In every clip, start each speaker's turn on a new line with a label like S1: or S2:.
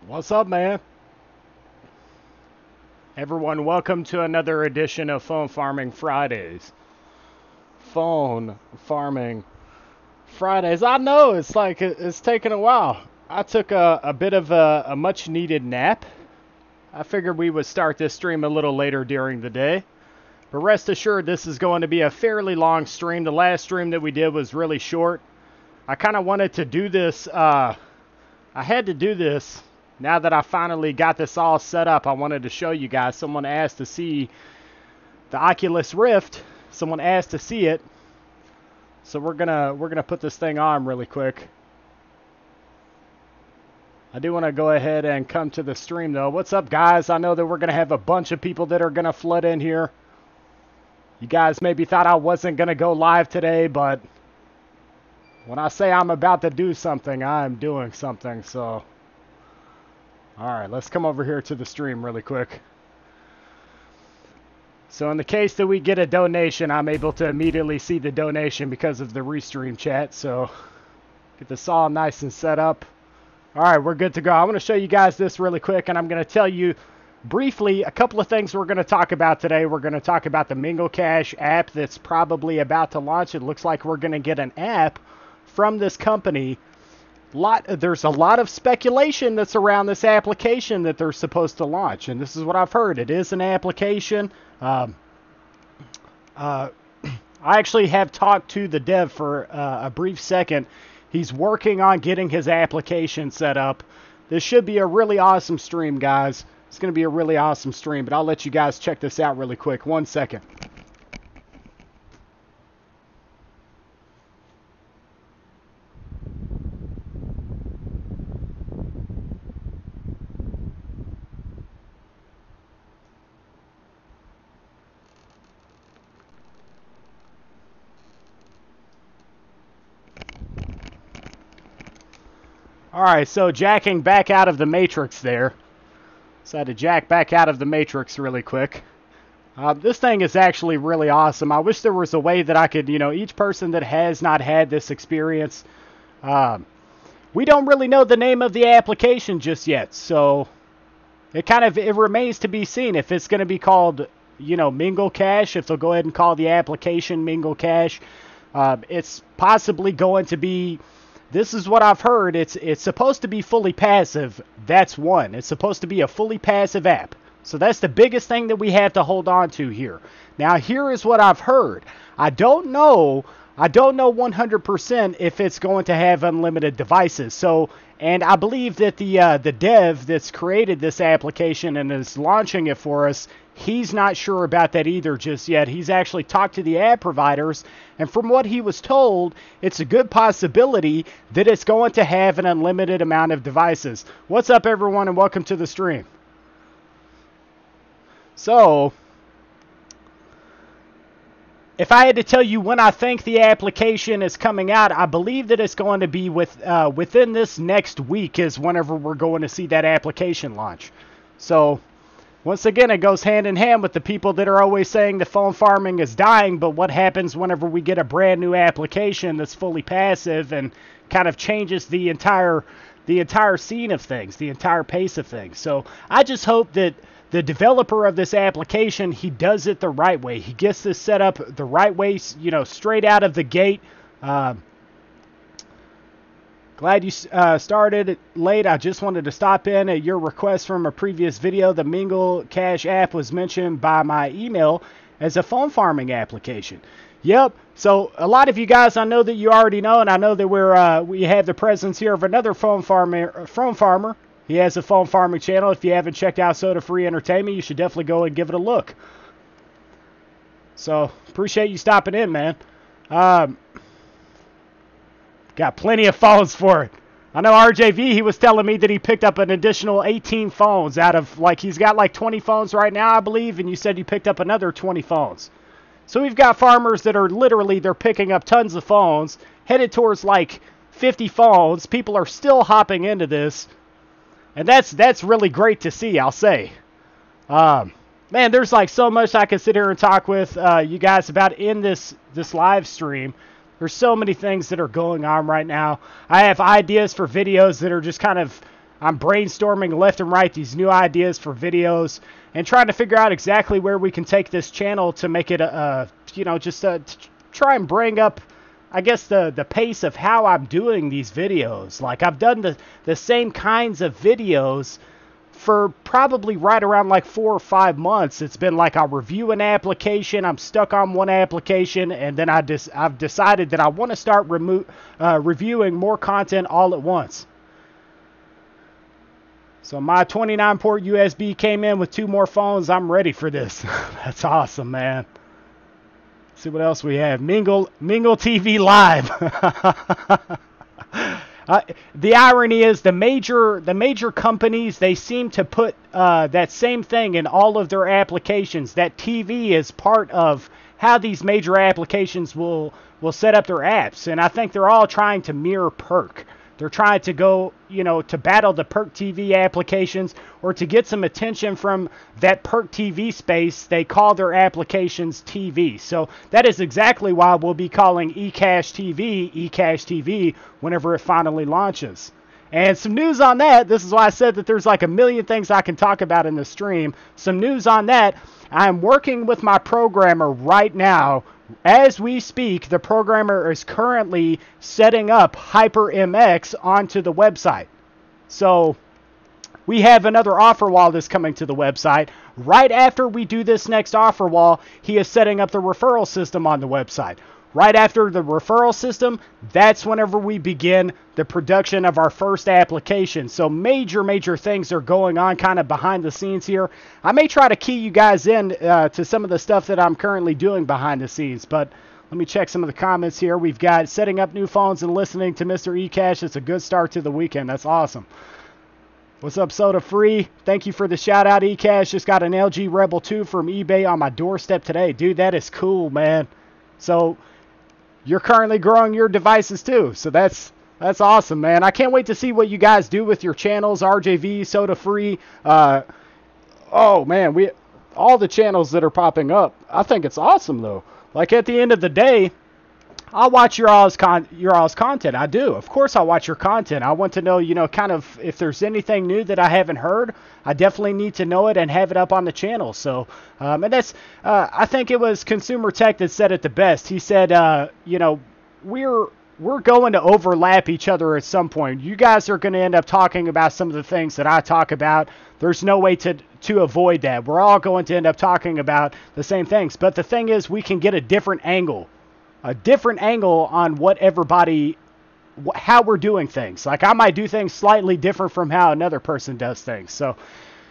S1: What's up, man? Everyone, welcome to another edition of Phone Farming Fridays. Phone Farming Fridays. I know, it's like it's taken a while. I took a bit of a much needed nap. I figured we would start this stream a little later during the day. But rest assured, this is going to be a fairly long stream. The last stream that we did was really short. I kind of wanted to do this. I had to do this. Now that I finally got this all set up, I wanted to show you guys. Someone asked to see the Oculus Rift. Someone asked to see it. So we're gonna put this thing on really quick. I do want to go ahead and come to the stream though. What's up, guys? I know that we're gonna have a bunch of people that are gonna flood in here. You guys maybe thought I wasn't gonna go live today, but when I say I'm about to do something, I'm doing something, so. Alright, let's come over here to the stream really quick. So in the case that we get a donation, I'm able to immediately see the donation because of the restream chat. So get this all nice and set up. Alright, we're good to go. I want to show you guys this really quick, and I'm going to tell you briefly a couple of things we're going to talk about today. We're going to talk about the Mingle Cash app that's probably about to launch. It looks like we're going to get an app from this company. There's a lot of speculation that's around this application that they're supposed to launch, and this is what I've heard. It is an application. I actually have talked to the dev for a brief second. He's working on getting his application set up. This should be a really awesome stream, guys. It's going to be a really awesome stream, but I'll let you guys check this out really quick. 1 second. Alright, so jacking back out of the matrix there. So I had to jack back out of the matrix really quick. This thing is actually really awesome. I wish there was a way that I could, each person that has not had this experience, we don't really know the name of the application just yet. So it remains to be seen if it's going to be called, Mingle Cash, if they'll go ahead and call the application Mingle Cash. It's possibly going to be. This is what I've heard. It's supposed to be fully passive. That's one. It's supposed to be a fully passive app. So that's the biggest thing that we have to hold on to here. Now, here is what I've heard. I don't know 100% if it's going to have unlimited devices. So, and I believe that the dev that's created this application and is launching it for us, he's not sure about that either just yet. He's actually talked to the app providers, and from what he was told, it's a good possibility that it's going to have an unlimited amount of devices. What's up, everyone, and welcome to the stream. So, if I had to tell you when I think the application is coming out, I believe that it's going to be within this next week is whenever we're going to see that application launch. So, once again, it goes hand in hand with the people that are always saying the phone farming is dying, but what happens whenever we get a brand new application that's fully passive and kind of changes the entire scene of things, the entire pace of things. So, I just hope that the developer of this application, he does it the right way. He gets this set up the right way, straight out of the gate. Glad you started late. I just wanted to stop in at your request from a previous video. The Mingle Cash app was mentioned by my email as a phone farming application. Yep. So a lot of you guys, I know that you already know, and I know that we have the presence here of another phone farmer. He has a phone farming channel. If you haven't checked out Soda Free Entertainment, you should definitely go and give it a look. So, appreciate you stopping in, man. Got plenty of phones for it. I know RJV, he was telling me that he picked up an additional 18 phones out of, he's got 20 phones right now, I believe, and you said you picked up another 20 phones. So we've got farmers that are they're picking up tons of phones, headed towards 50 phones. People are still hopping into this. And that's really great to see, I'll say. Man, there's so much I could sit here and talk with you guys about in this live stream. There's so many things that are going on right now. I have ideas for videos that are just kind of I'm brainstorming left and right these new ideas for videos and trying to figure out exactly where we can take this channel to make it to try and bring up, I guess, the pace of how I'm doing these videos. Like, I've done the same kinds of videos for probably right around like 4 or 5 months. It's been like I'll review an application, I'm stuck on one application, and then I've decided that I want to start reviewing more content all at once. So my 29 port USB came in with 2 more phones. I'm ready for this. That's awesome, man. Let's see what else we have. Mingle TV Live. The irony is the major companies, they seem to put that same thing in all of their applications. That TV is part of how these major applications will set up their apps. And I think they're all trying to mirror Perk. They're trying to go, to battle the Perk TV applications, or to get some attention from that Perk TV space. They call their applications TV. So that is exactly why we'll be calling eCash TV whenever it finally launches. And some news on that. This is why I said that there's like a million things I can talk about in the stream. Some news on that. I'm working with my programmer right now. As we speak, the programmer is currently setting up HyperMX onto the website. So we have another offer wall that's coming to the website. Right after we do this next offer wall, he is setting up the referral system on the website. Right after the referral system, that's whenever we begin the production of our first application. So major things are going on kind of behind the scenes here. I may try to key you guys in to some of the stuff that I'm currently doing behind the scenes, but let me check some of the comments here. We've got setting up new phones and listening to Mr. eCash. It's a good start to the weekend. That's awesome. What's up, Soda Free? Thank you for the shout out, eCash. Just got an LG Rebel 2 from eBay on my doorstep today. Dude, that is cool, man. So you're currently growing your devices too, so that's awesome, man. I can't wait to see what you guys do with your channels. RJV, Soda Free, oh man, all the channels that are popping up. I think it's awesome though. Like, at the end of the day, I'll watch your all's content. I do. Of course I'll watch your content. I want to know, kind of if there's anything new that I haven't heard. I definitely need to know it and have it up on the channel. So, and that's, I think it was Consumer Tech that said it the best. He said, we're going to overlap each other at some point. You guys are going to end up talking about some of the things that I talk about. There's no way to avoid that. We're all going to end up talking about the same things. But the thing is, we can get a different angle on what everybody, how we're doing things. Like, I might do things slightly different from how another person does things. So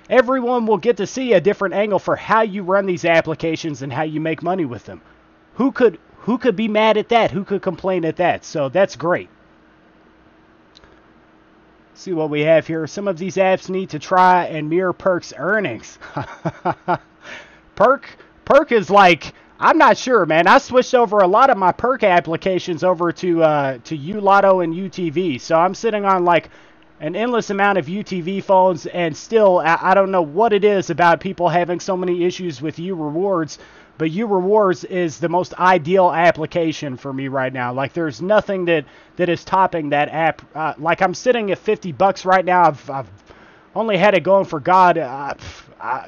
S1: everyone will get to see a different angle for how you run these applications and how you make money with them. Who could be mad at that? Who could complain at that? So that's great. See what we have here. Some of these apps need to try and mirror Perk's earnings. Perk is like, I'm not sure, man. I switched over a lot of my Perk applications over to ULotto and UTV. So I'm sitting on like an endless amount of UTV phones, and still, I don't know what it is about people having so many issues with U Rewards, but U Rewards is the most ideal application for me right now. Like, there's nothing that is topping that app. Like, I'm sitting at $50 right now. I've only had it going for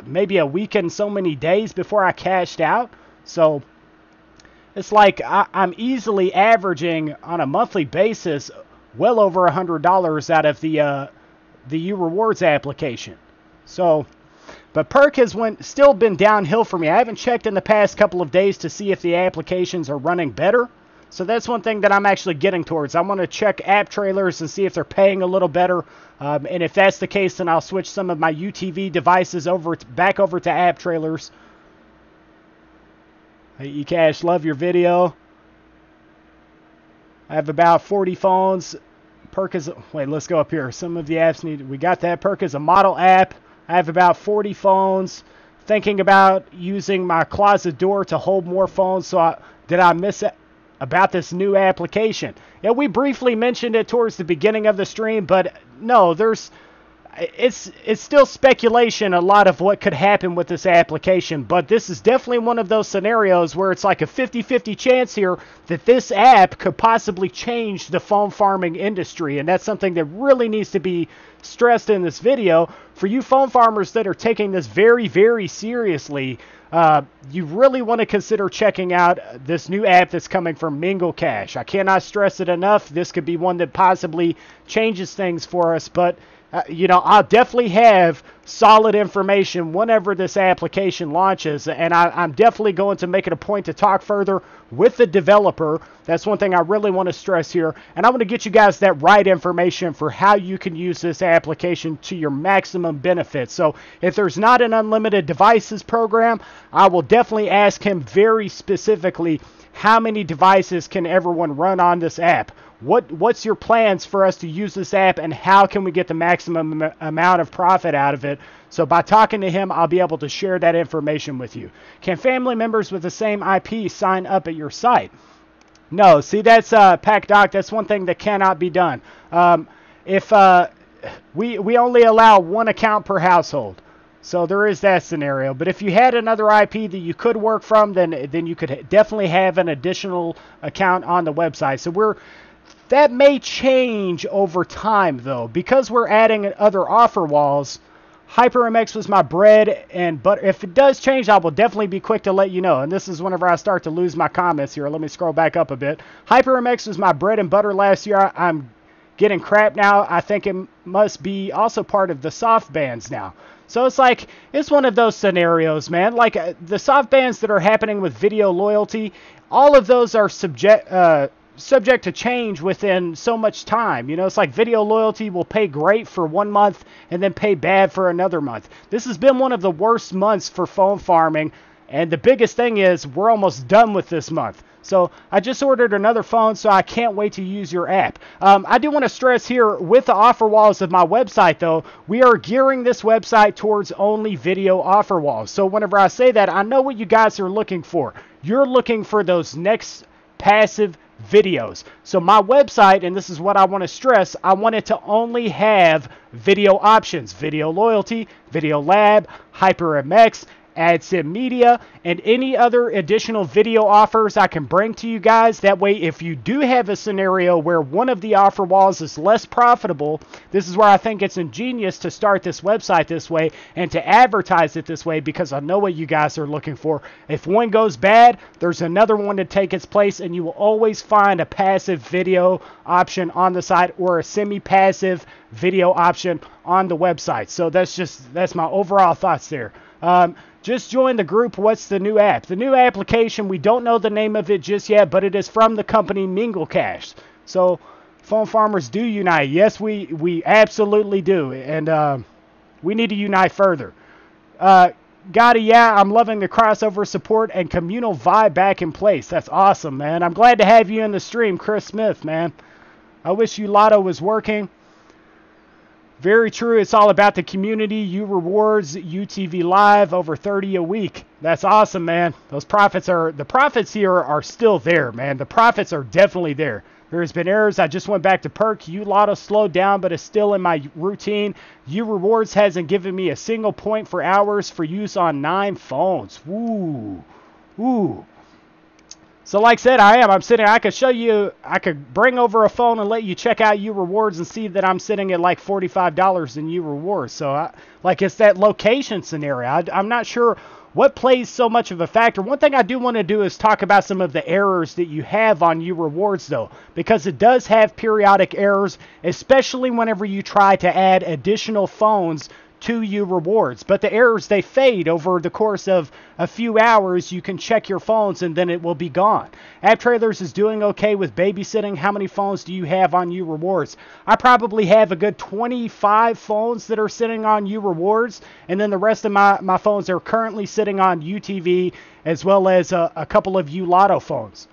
S1: maybe a week and so many days before I cashed out. So it's like I'm easily averaging on a monthly basis well over $100 out of the U Rewards application. So, but Perk has still been downhill for me. I haven't checked in the past couple of days to see if the applications are running better. So that's one thing that I'm actually getting towards. I want to check app trailers and see if they're paying a little better. And if that's the case, then I'll switch some of my UTV devices back over to app trailers. Hey, eCash, love your video. I have about 40 phones. Perk is, wait, let's go up here. Some of the apps we got that. Perk is a model app. I have about 40 phones. Thinking about using my closet door to hold more phones. So did I miss it about this new application? Yeah, we briefly mentioned it towards the beginning of the stream, but no, it's still speculation, a lot of what could happen with this application, but this is definitely one of those scenarios where it's like a 50-50 chance here that this app could possibly change the phone farming industry, and that's something that really needs to be stressed in this video. For you phone farmers that are taking this very, very seriously, you really want to consider checking out this new app that's coming from Mingle Cash. I cannot stress it enough. This could be one that possibly changes things for us, but I'll definitely have solid information whenever this application launches, and I'm definitely going to make it a point to talk further with the developer. That's one thing I really want to stress here, and I want to get you guys that right information for how you can use this application to your maximum benefit. So if there's not an unlimited devices program, I will definitely ask him very specifically how many devices can everyone run on this app. What's your plans for us to use this app, and how can we get the maximum amount of profit out of it? So by talking to him, I'll be able to share that information with you. Can family members with the same IP sign up at your site? No. See, that's PackDoc. That's one thing that cannot be done. If we only allow one account per household. So there is that scenario. But if you had another IP that you could work from, then you could definitely have an additional account on the website. So that may change over time, though, because we're adding other offer walls. HyperMX was my bread and butter. If it does change, I will definitely be quick to let you know. And this is whenever I start to lose my comments here. Let me scroll back up a bit. HyperMX was my bread and butter last year. I'm getting crap now. I think it must be also part of the soft bands now. So it's one of those scenarios, man. Like the soft bands that are happening with video loyalty, all of those are subject to change within so much time. It's like video loyalty will pay great for 1 month and then pay bad for another month. This has been one of the worst months for phone farming, and the biggest thing is we're almost done with this month. So I just ordered another phone, so I can't wait to use your app. I do want to stress here, with the offer walls of my website, though, we are gearing this website towards only video offer walls. So whenever I say that, I know what you guys are looking for. You're looking for those next passive videos. So my website, and this is what I want to stress, I want it to only have video options: Video Loyalty, Video Lab, HyperMX, AdSense Media, and any other additional video offers I can bring to you guys. That way, if you do have a scenario where one of the offer walls is less profitable, this is where I think it's ingenious to start this website this way and to advertise it this way, because I know what you guys are looking for. If one goes bad, there's another one to take its place, and you will always find a passive video option on the site or a semi-passive video option on the website. So that's my overall thoughts there. Just join the group. What's the new app? The new application, we don't know the name of it just yet, but it is from the company Mingle Cash. So phone farmers do unite. Yes, we absolutely do. And we need to unite further. Gotti, yeah, I'm loving the crossover support and communal vibe back in place. That's awesome, man. I'm glad to have you in the stream, Chris Smith, man. I wish Lotto was working. Very true. It's all about the community. You rewards, UTV live, over 30 a week. That's awesome, man. The profits here are still there, man. The profits are definitely there. There's been errors. I just went back to Perk. Lotto slowed down, but it's still in my routine. Rewards hasn't given me a single point for hours for use on 9 phones. Woo. Ooh. So like I said, I'm sitting, I could show you, I could bring over a phone and let you check out rewards and see that I'm sitting at like $45 in rewards. So it's that location scenario. I'm not sure what plays so much of a factor. One thing I do want to do is talk about some of the errors that you have on rewards, though, because it does have periodic errors, especially whenever you try to add additional phones to rewards. But the errors, they fade over the course of a few hours. You can check your phones and then it will be gone. App Trailers is doing okay with babysitting. How many phones do you have on rewards? I probably have a good 25 phones that are sitting on rewards, and then the rest of my phones are currently sitting on UTV, as well as a couple of Lotto phones.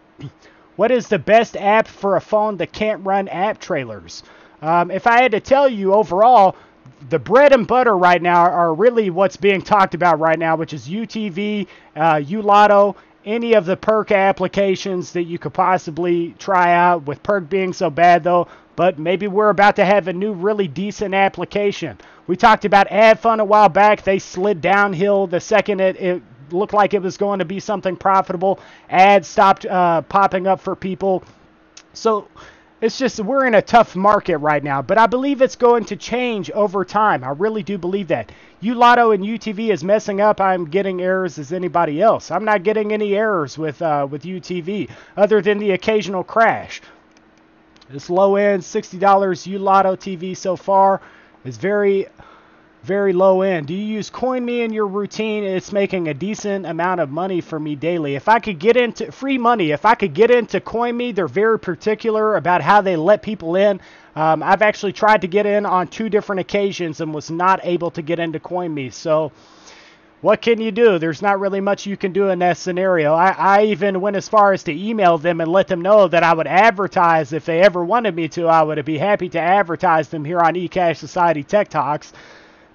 S1: What is the best app for a phone that can't run App Trailers? If I had to tell you overall, the bread and butter right now are really what's being talked about right now, which is UTV, Lotto, any of the Perk applications that you could possibly try out, with Perk being so bad, though. But maybe we're about to have a new really decent application. We talked about ad fund a while back. They slid downhill the second it looked like it was going to be something profitable. Ads stopped popping up for people. So it's just, we're in a tough market right now, but I believe it's going to change over time. I really do believe that. Lotto and UTV is messing up. I'm getting errors as anybody else. I'm not getting any errors with UTV other than the occasional crash. This low end $60 Lotto TV so far is very, very low end. Do you use CoinMe in your routine? It's making a decent amount of money for me daily. If I could get into free money, if I could get into CoinMe, they're very particular about how they let people in. I've actually tried to get in on 2 different occasions and was not able to get into CoinMe. So what can you do? There's not really much you can do in that scenario. I even went as far as to email them and let them know that I would advertise if they ever wanted me to. I would be happy to advertise them here on eCash Society Tech Talks.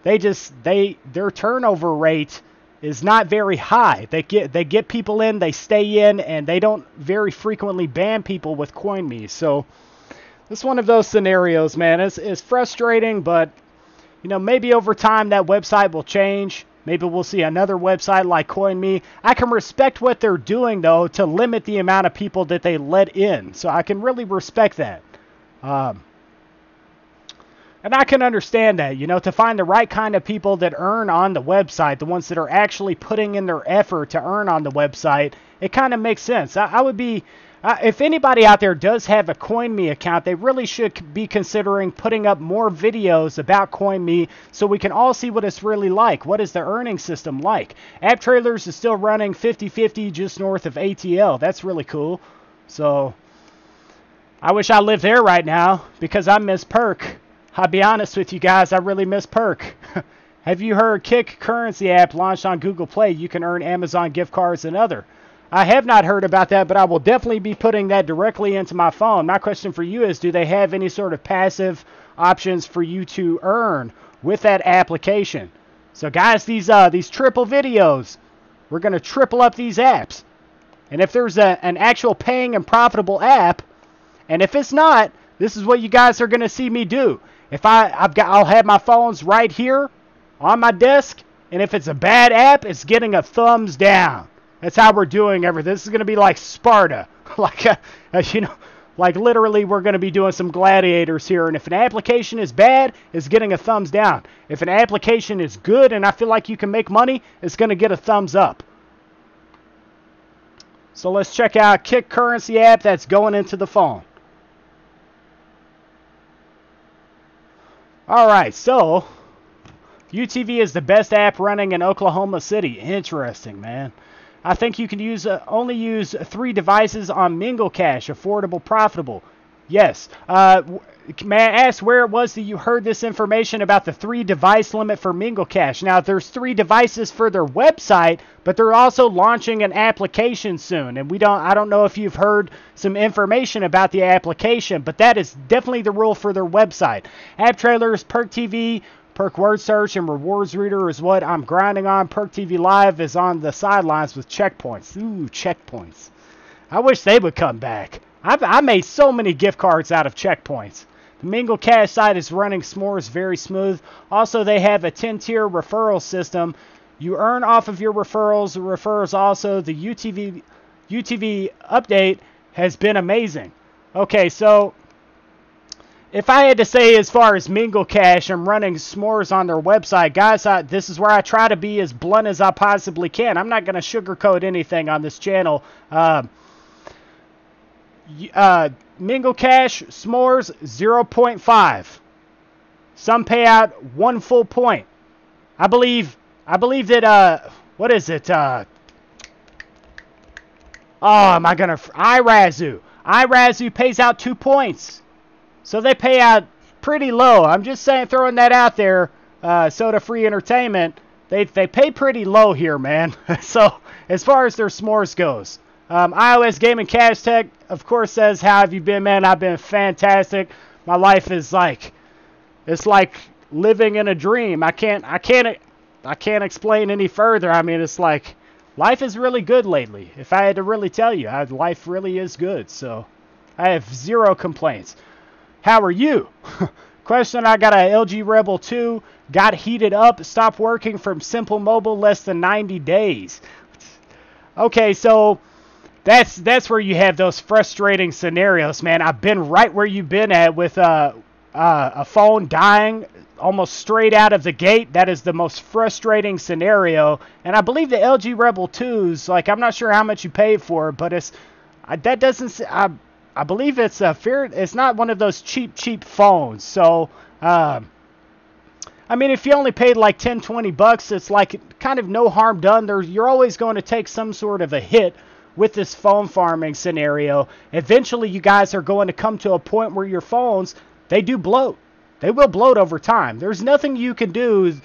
S1: Their turnover rate is not very high. They get people in, they stay in, and they don't very frequently ban people with CoinMe. So it's one of those scenarios, man. It's frustrating, but maybe over time that website will change. Maybe we'll see another website like CoinMe. I can respect what they're doing though to limit the amount of people that they let in. So I can really respect that. And I can understand that, to find the right kind of people that earn on the website, the ones that are actually putting in their effort to earn on the website, it kind of makes sense. I would be, if anybody out there does have a CoinMe account, they really should be considering putting up more videos about CoinMe so we can all see what it's really like. What is the earning system like? App Trailers is still running 50-50 just north of ATL. That's really cool. So I wish I lived there right now because I miss Perk. I'll be honest with you guys, I really miss Perk. Have you heard Kick Currency app launched on Google Play? You can earn Amazon gift cards and other. I have not heard about that, but I will definitely be putting that directly into my phone. My question for you is, do they have any sort of passive options for you to earn with that application? So guys, these triple videos, we're going to triple up these apps. And if there's an actual paying and profitable app, and if it's not, this is what you guys are going to see me do. If I'll have my phones right here on my desk, and if it's a bad app, it's getting a thumbs down. That's how we're doing everything. This is going to be like Sparta, like literally we're going to be doing some gladiators here. And if an application is bad, it's getting a thumbs down. If an application is good and I feel like you can make money, it's going to get a thumbs up. So let's check out Kick Currency app that's going into the phone. Alright, so UTV is the best app running in Oklahoma City. Interesting, man. I think you can only use 3 devices on Mingle Cash. Affordable, profitable. Yes. May I ask where it was that you heard this information about the 3 device limit for Mingle Cash? Now, there's 3 devices for their website, but they're also launching an application soon. And I don't know if you've heard some information about the application, but that is definitely the rule for their website. App Trailers, Perk TV, Perk Word Search, and Rewards Reader is what I'm grinding on. Perk TV Live is on the sidelines with checkpoints. Ooh, checkpoints. I wish they would come back. I made so many gift cards out of checkpoints. The Mingle Cash site is running s'mores very smooth. Also, they have a 10-tier referral system. You earn off of your referrals. The referrals also, the UTV update has been amazing. Okay, so if I had to say as far as Mingle Cash, I'm running s'mores on their website. Guys, this is where I try to be as blunt as I possibly can. I'm not going to sugarcoat anything on this channel. Mingle Cash, s'mores, 0.5. Some pay out 1 full point. I believe that, what is it? iRazu. iRazu pays out 2 points. So they pay out pretty low. I'm just saying, throwing that out there. Soda Free Entertainment, they pay pretty low here, man. So as far as their s'mores goes. iOS Gaming Cash Tech, of course, says, how have you been, man? I've been fantastic. My life is it's like living in a dream. I can't explain any further. I mean, it's like life is really good lately. If I had to really tell you, life really is good. So I have 0 complaints. How are you? Question, I got a LG Rebel 2, got heated up, stopped working from Simple Mobile less than 90 days. Okay, so that's where you have those frustrating scenarios, man. I've been right where you've been at with a phone dying almost straight out of the gate. That is the most frustrating scenario. And I believe the LG Rebel 2s, like, I'm not sure how much you paid for it, but that doesn't, I believe it's it's not one of those cheap phones. So, I mean, if you only paid like 10, 20 bucks, it's like kind of no harm done. You're always going to take some sort of a hit with this phone farming scenario. Eventually, you guys are going to come to a point where your phones, they do bloat. They will bloat over time. There's nothing you can do.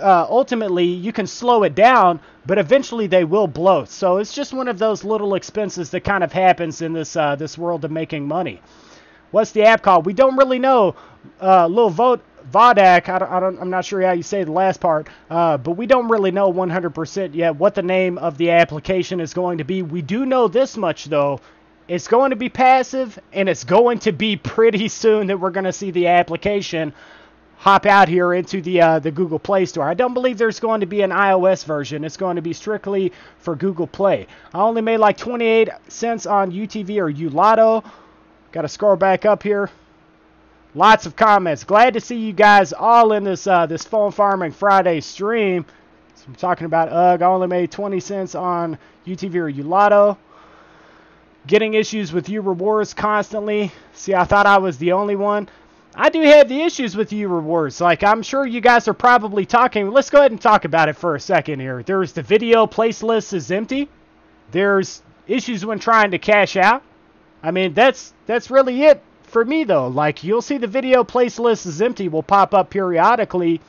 S1: Ultimately, you can slow it down, but eventually they will bloat. So it's just one of those little expenses that kind of happens in this world of making money. What's the app called? We don't really know. Lil Vodak, I'm not sure how you say the last part, but we don't really know 100% yet what the name of the application is going to be. We do know this much, though. It's going to be passive, and it's going to be pretty soon that we're going to see the application hop out here into the Google Play Store. I don't believe there's going to be an iOS version. It's going to be strictly for Google Play. I only made like 28 cents on UTV or Ulotto. Got to scroll back up here. Lots of comments. Glad to see you guys all in this Phone Farming Friday stream. So I'm talking about I only made 20 cents on UTV or Ulotto. Getting issues with U rewards constantly. See, I thought I was the only one. I do have the issues with U rewards. Like, I'm sure you guys are probably talking. Let's go ahead and talk about it for a second here. There's the video place list is empty. There's issues when trying to cash out. I mean, that's really it for me, though. Like, you'll see the video place list is empty will pop up periodically.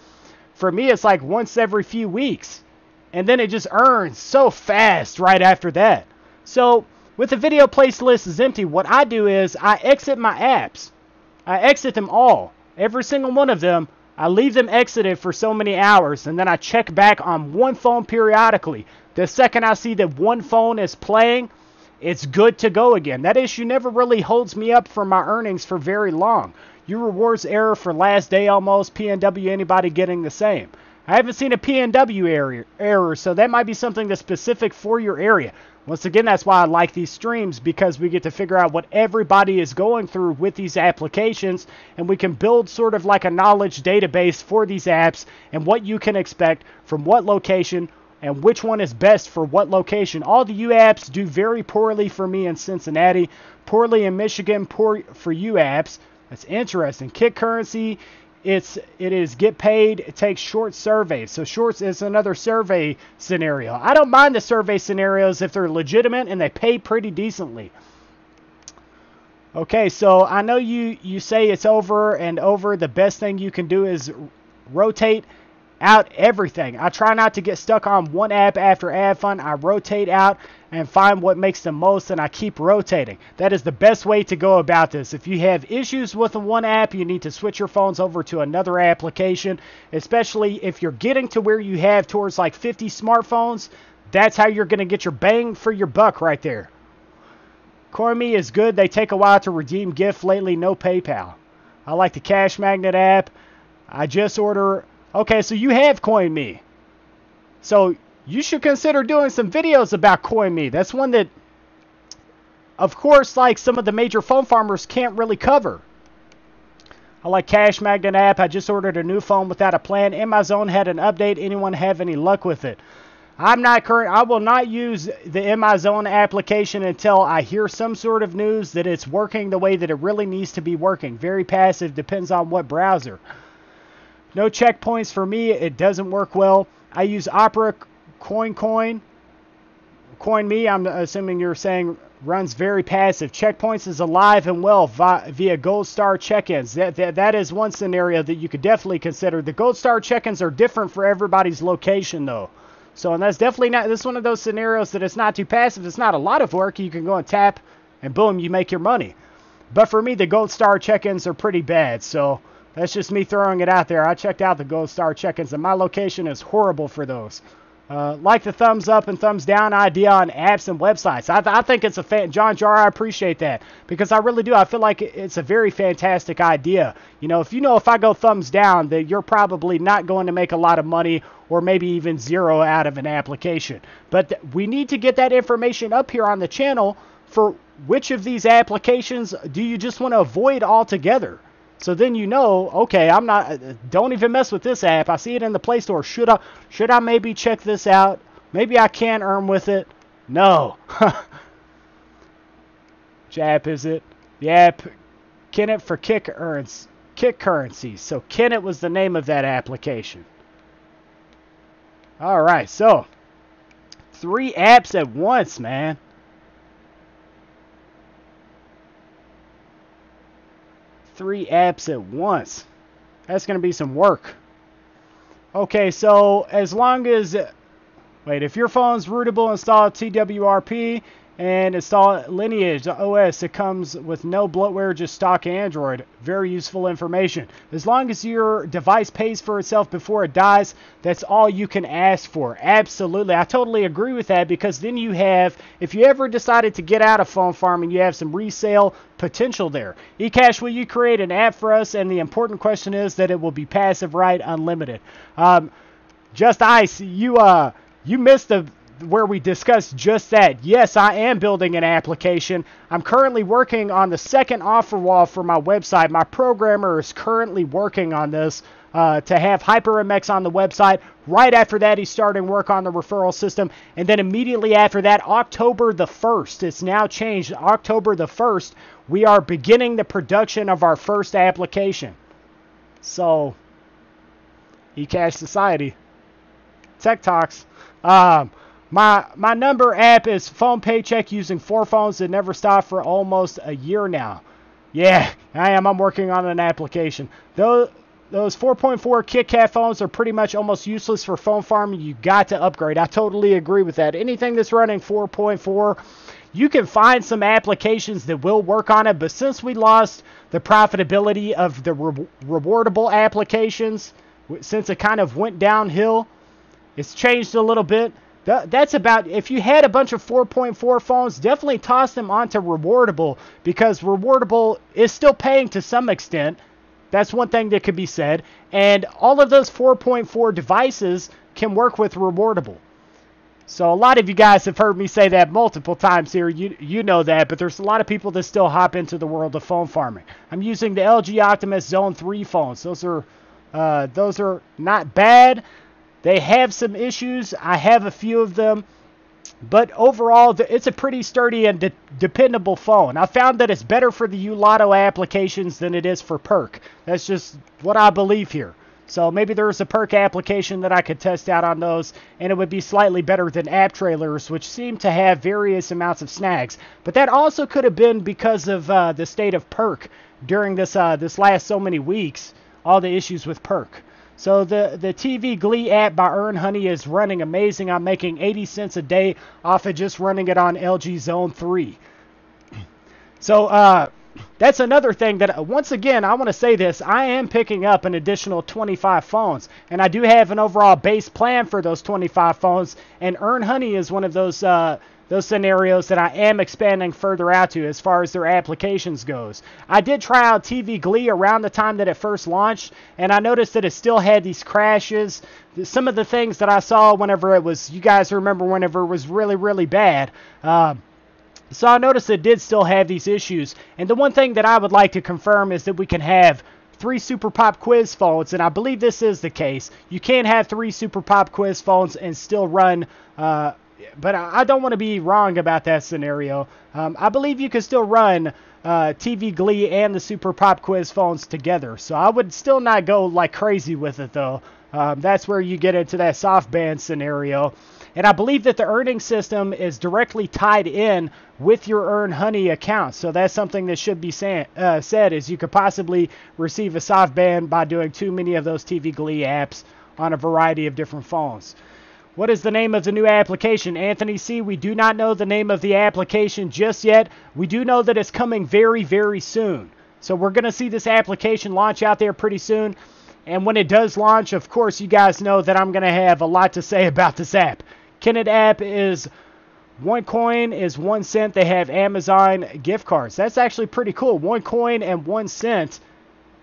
S1: For me, it's like once every few weeks. And then it just earns so fast right after that. So, with the video place list is empty, what I do is I exit my apps. I exit them all. Every single one of them. I leave them exited for so many hours. And then I check back on one phone periodically. The second I see that one phone is playing, it's good to go again. That issue never really holds me up for my earnings for very long. U rewards error for last day almost. PNW, anybody getting the same. I haven't seen a PNW error, so that might be something that's specific for your area. Once again, that's why I like these streams, because we get to figure out what everybody is going through with these applications, and we can build sort of like a knowledge database for these apps and what you can expect from what location and which one is best for what location. All the U apps do very poorly for me in Cincinnati, poorly in Michigan, poor for U apps. That's interesting. Kick Currency, it is get paid. It takes short surveys. So shorts is another survey scenario. I don't mind the survey scenarios if they're legitimate and they pay pretty decently. Okay, so I know you say it's over and over. The best thing you can do is rotate out everything. I try not to get stuck on one app after ad fund. I rotate out and find what makes the most, and I keep rotating. That is the best way to go about this. If you have issues with the one app, you need to switch your phones over to another application, especially if you're getting to where you have towards like 50 smartphones. That's how you're going to get your bang for your buck right there. CoinMe is good. They take a while to redeem gift. Lately, no PayPal. I like the Cash Magnet app. I just order. Okay, so you have CoinMe. So you should consider doing some videos about CoinMe. That's one that, of course, like some of the major phone farmers can't really cover. I like Cash Magnet app. I just ordered a new phone without a plan. Amazon had an update. Anyone have any luck with it? I will not use the Amazon application until I hear some sort of news that it's working the way that it really needs to be working. Very passive. Depends on what browser. No checkpoints for me. It doesn't work well. I use Opera CoinMe. I'm assuming you're saying runs very passive. Checkpoints is alive and well via Gold Star check-ins. That is one scenario that you could definitely consider. The Gold Star check-ins are different for everybody's location, though. So, and that's definitely not. This is one of those scenarios that it's not too passive. It's not a lot of work. You can go and tap, and boom, you make your money. But for me, the Gold Star check-ins are pretty bad. So that's just me throwing it out there. I checked out the Gold Star check-ins, and my location is horrible for those. like the thumbs up and thumbs down idea on apps and websites. I think it's John Jar, I appreciate that, because I really do. I feel like it's a very fantastic idea. If I go thumbs down, that you're probably not going to make a lot of money, or maybe even zero out of an application. But we need to get that information up here on the channel for which of these applications do you just want to avoid altogether. So then okay, don't even mess with this app. I see it in the Play Store. Should I maybe check this out? Maybe I can earn with it. No. Which app is it? The app, Kennett for Kick currencies. So Kennett was the name of that application. All right, so 3 apps at once, man. 3 apps at once. That's going to be some work. Okay, so as long as... Wait, if your phone's rootable, install TWRP and install Lineage OS. It comes with no bloatware, just stock Android. Very useful information. As long as your device pays for itself before it dies, that's all you can ask for. Absolutely. I totally agree with that, because then you have, if you ever decided to get out of phone farming, you have some resale potential there. eCash, will you create an app for us? And the important question is that it will be passive, right? Unlimited. Just Ice, you missed where we discussed just that. Yes, I am building an application. I'm currently working on the second offer wall for my website. My programmer is currently working on this to have HyperMX on the website. Right after that, he's starting work on the referral system. And then immediately after that, October the 1st, it's now changed. October the 1st, we are beginning the production of our first application. So, eCash Society. Tech Talks. My number app is Phone Paycheck, using 4 phones that never stop for almost a year now. Yeah, I am. I'm working on an application. Those 4.4 KitKat phones are pretty much almost useless for phone farming. You got to upgrade. I totally agree with that. Anything that's running 4.4, you can find some applications that will work on it, but since we lost the profitability of the rewardable applications, since it kind of went downhill, it's changed a little bit. That's about, if you had a bunch of 4.4 phones, definitely toss them onto Rewardable, because Rewardable is still paying to some extent. That's one thing that could be said. And all of those 4.4 devices can work with Rewardable. So a lot of you guys have heard me say that multiple times here. You know that, but there's a lot of people that still hop into the world of phone farming. I'm using the LG Optimus Zone 3 phones. Those are not bad. They have some issues. I have a few of them. But overall, it's a pretty sturdy and dependable phone. I found that it's better for the Ulotto applications than it is for Perk. That's just what I believe here. So maybe there's a Perk application that I could test out on those, and it would be slightly better than app trailers, which seem to have various amounts of snags. But that also could have been because of the state of Perk during this last so many weeks, all the issues with Perk. So the TV Glee app by Earn Honey is running amazing. I'm making 80 cents a day off of just running it on LG Zone 3. So that's another thing that, once again, I want to say this. I am picking up an additional 25 phones, and I do have an overall base plan for those 25 phones, and Earn Honey is one of those scenarios that I am expanding further out to as far as their applications goes. I did try out TV Glee around the time that it first launched, and I noticed that it still had these crashes. Some of the things that I saw whenever it was, you guys remember whenever it was really, really bad. So I noticed it did still have these issues. And the one thing that I would like to confirm is that we can have 3 Super Pop Quiz phones, and I believe this is the case. You can have 3 Super Pop Quiz phones and still run... but I don't want to be wrong about that scenario. I believe you can still run TV Glee and the Super Pop Quiz phones together. So I would still not go like crazy with it, though. That's where you get into that SoftBand scenario. And I believe that the earning system is directly tied in with your Earn Honey account. So that's something that should be said, is you could possibly receive a SoftBand by doing too many of those TV Glee apps on a variety of different phones. What is the name of the new application? Anthony C., we do not know the name of the application just yet. We do know that it's coming very, very soon. So we're going to see this application launch out there pretty soon. And when it does launch, of course, you guys know that I'm going to have a lot to say about this app. Kinit app is 1 coin is 1 cent. They have Amazon gift cards. That's actually pretty cool. 1 coin and 1 cent.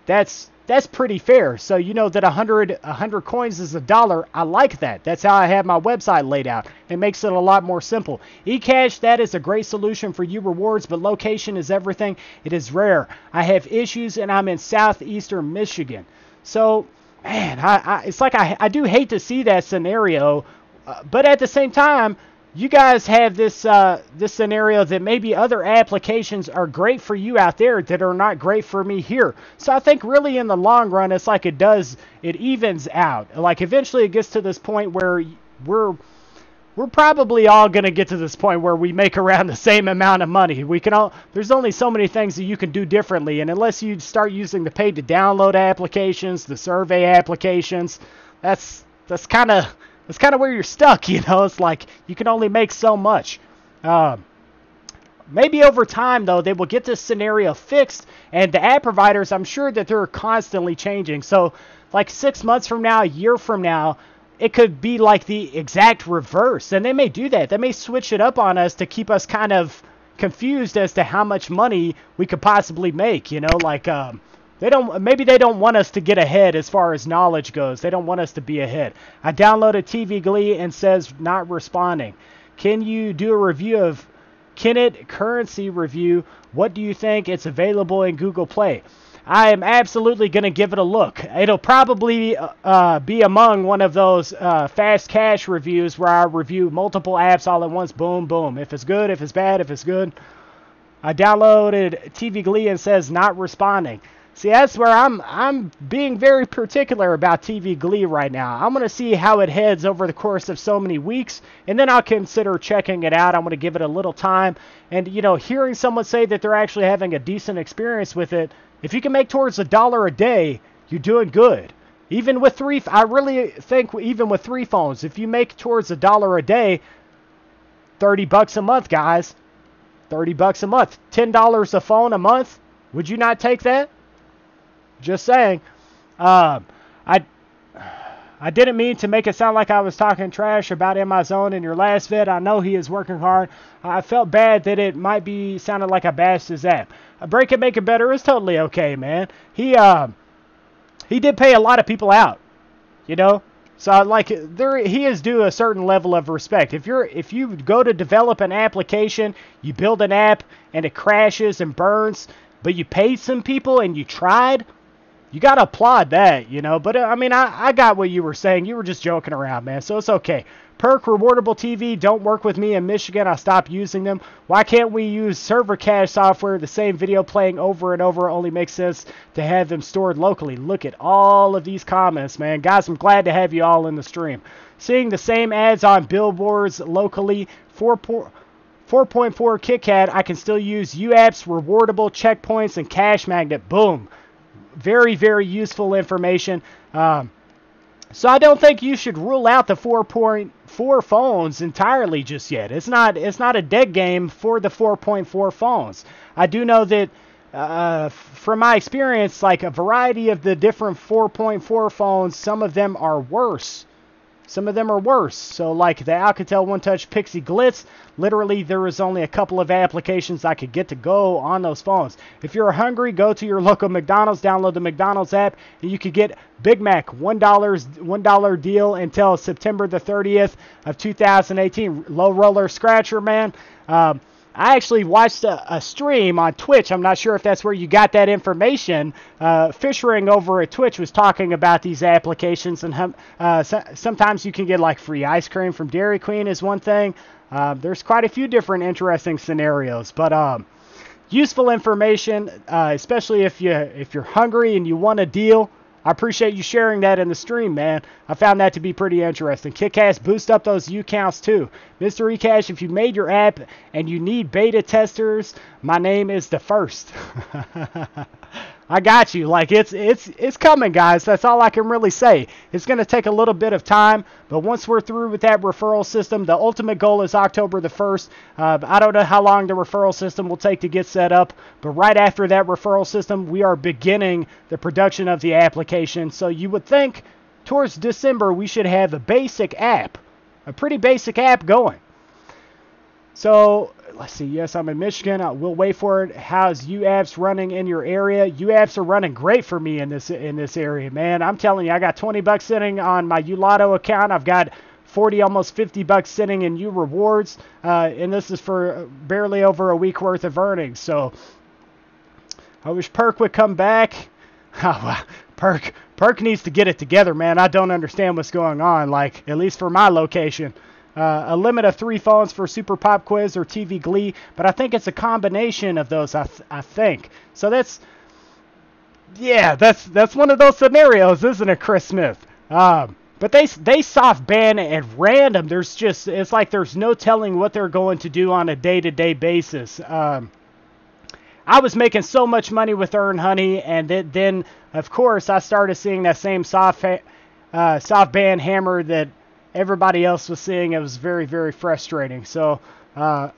S1: That's pretty fair. So you know that 100 coins is $1. I like that. That's how I have my website laid out. It makes it a lot more simple. eCash, that is a great solution for you rewards, but location is everything. It is rare. I have issues, and I'm in southeastern Michigan. So, man, it's like I do hate to see that scenario, but at the same time, you guys have this this scenario that maybe other applications are great for you out there that are not great for me here. So I think really in the long run, it's like it evens out. Like eventually it gets to this point where we're probably all going to get to this point where we make around the same amount of money. There's only so many things that you can do differently, and unless you start using the paid to download applications, the survey applications, that's kind of where you're stuck, you know. It's like you can only make so much. Maybe over time, though, they will get this scenario fixed, and the app providers, I'm sure that they're constantly changing. So, like 6 months from now, a year from now, it could be like the exact reverse, and they may do that. They may switch it up on us to keep us kind of confused as to how much money we could possibly make, you know, like maybe they don't want us to get ahead as far as knowledge goes. They don't want us to be ahead. I downloaded TV Glee and says not responding. Can you do a review of Kinit currency review? What do you think? It's available in Google Play. I am absolutely going to give it a look. It'll probably be among one of those fast cash reviews where I review multiple apps all at once. Boom, boom. If it's good, if it's bad, if it's good. I downloaded TV Glee and says not responding. See, that's where I'm being very particular about TV Glee right now. I'm going to see how it heads over the course of so many weeks, and then I'll consider checking it out. I'm going to give it a little time. And, you know, hearing someone say that they're actually having a decent experience with it, if you can make towards $1 a day, you're doing good. Even with I really think even with 3 phones, if you make towards $1 a day, $30 a month, guys. $30 a month. $10 a phone a month. Would you not take that? Just saying. I didn't mean to make it sound like I was talking trash about Amazon in your last vid. I know he is working hard. I felt bad that it might be sounded like I bashed his app. Break it, make it better is totally okay, man. He did pay a lot of people out, you know. So like he is due a certain level of respect. If you go to develop an application, you build an app and it crashes and burns, but you paid some people and you tried, you got to applaud that, you know. But, I mean, I got what you were saying. You were just joking around, man, so it's okay. Perk, Rewardable TV, don't work with me in Michigan. I stopped using them. Why can't we use server cache software? The same video playing over and over only makes sense to have them stored locally. Look at all of these comments, man. Guys, I'm glad to have you all in the stream. Seeing the same ads on billboards locally, 4.4 KitKat, I can still use UApps, Rewardable, checkpoints, and Cash Magnet. Boom. Very, very useful information. So I don't think you should rule out the 4.4 phones entirely just yet. It's not a dead game for the 4.4 phones. I do know that from my experience, like a variety of the different 4.4 phones, some of them are worse. Some of them are worse. So like the Alcatel One Touch Pixie Glitz, literally there was only a couple of applications I could get to go on those phones. If you're hungry, go to your local McDonald's, download the McDonald's app, and you could get Big Mac $1 deal until September the 30th of 2018. Low roller scratcher, man. I actually watched a stream on Twitch. I'm not sure if that's where you got that information. Fishering over at Twitch was talking about these applications, and sometimes you can get like free ice cream from Dairy Queen is one thing. There's quite a few different interesting scenarios, but useful information, especially if you're hungry and you want a deal. I appreciate you sharing that in the stream, man. I found that to be pretty interesting. KitKat, boost up those U counts too. Mr. eCash, if you made your app and you need beta testers, my name is the first. I got you. Like it's coming, guys. That's all I can really say. It's going to take a little bit of time, but once we're through with that referral system, the ultimate goal is October the 1st. I don't know how long the referral system will take to get set up, but right after that referral system, we are beginning the production of the application. So you would think towards December we should have a basic app, a pretty basic app going. So let's see. Yes, I'm in Michigan. We'll wait for it. How's UApps running in your area? UApps are running great for me in this area, man. I'm telling you, I got $20 sitting on my Ulotto account. I've got 40, almost $50 sitting in U rewards, and this is for barely over a week worth of earnings. So I wish Perk would come back. Perk needs to get it together, man. I don't understand what's going on. Like, at least for my location. A limit of 3 phones for Super Pop Quiz or TV Glee, but I think it's a combination of those. I think so. That's one of those scenarios, isn't it, Chris Smith? But they soft ban at random. It's like there's no telling what they're going to do on a day-to-day basis. I was making so much money with Earn Honey, and then of course I started seeing that same soft ban hammer that everybody else was seeing. It was very, very frustrating. So a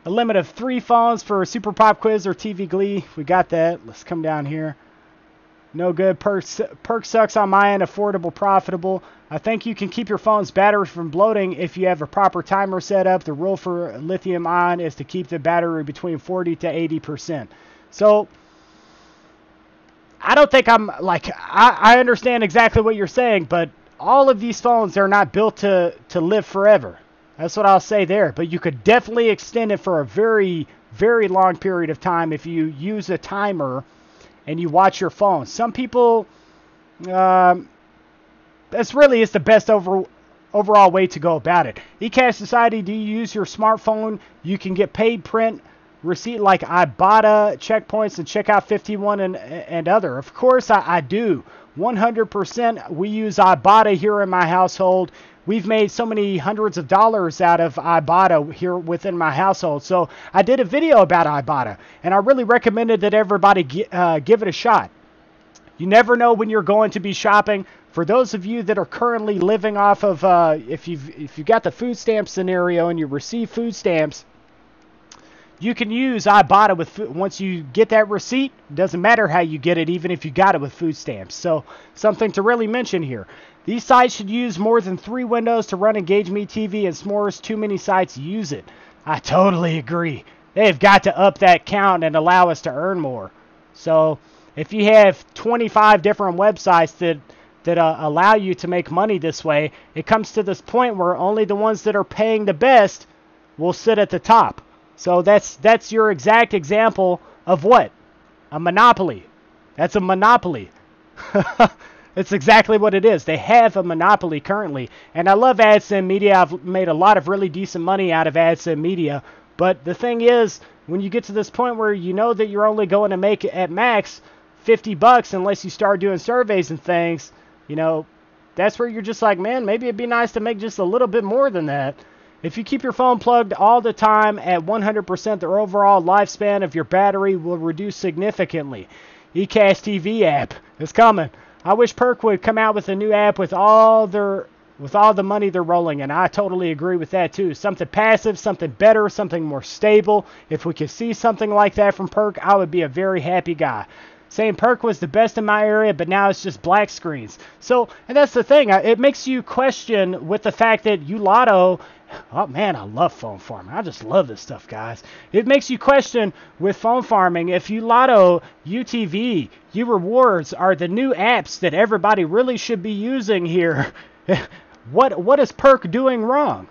S1: limit of 3 phones for Super Pop Quiz or TV Glee. We got that. Let's come down here. No good. Perk sucks on my end. Affordable, profitable. I think you can keep your phone's battery from bloating if you have a proper timer set up. The rule for lithium ion is to keep the battery between 40 to 80%. So I don't think I understand exactly what you're saying, but all of these phones are not built to live forever. That's what I'll say there. But you could definitely extend it for a very, very long period of time if you use a timer and you watch your phone. Some people, that's really is the best overall way to go about it. eCash Society, do you use your smartphone? You can get paid print receipt like Ibotta, Checkpoints, and Checkout 51 and other. Of course, I do. 100% we use Ibotta here in my household. We've made so many hundreds of dollars out of Ibotta here within my household. So I did a video about Ibotta, and I really recommended that everybody give it a shot. You never know when you're going to be shopping. For those of you that are currently living off of, if you've got the food stamp scenario and you receive food stamps, you can use Ibotta once you get that receipt. It doesn't matter how you get it, even if you got it with food stamps. So something to really mention here. These sites should use more than 3 windows to run Engage Me TV, and s'mores, too many sites use it. I totally agree. They've got to up that count and allow us to earn more. So if you have 25 different websites that allow you to make money this way, it comes to this point where only the ones that are paying the best will sit at the top. So that's your exact example of what? A monopoly. That's a monopoly. It's exactly what it is. They have a monopoly currently. And I love AdSense Media. I've made a lot of really decent money out of AdSense Media. But the thing is, when you get to this point where you know that you're only going to make at max $50 unless you start doing surveys and things, you know, that's where you're just like, man, maybe it'd be nice to make just a little bit more than that. If you keep your phone plugged all the time at 100%, the overall lifespan of your battery will reduce significantly. eCash TV app is coming. I wish Perk would come out with a new app with all the money they're rolling, and I totally agree with that too. Something passive, something better, something more stable. If we could see something like that from Perk, I would be a very happy guy. Saying Perk was the best in my area, but now it's just black screens. So, and that's the thing. It makes you question with the fact that Ulotto, oh man, I love phone farming. I just love this stuff, guys. It makes you question with phone farming if Ulotto, UTV, U Rewards are the new apps that everybody really should be using here. What is Perk doing wrong?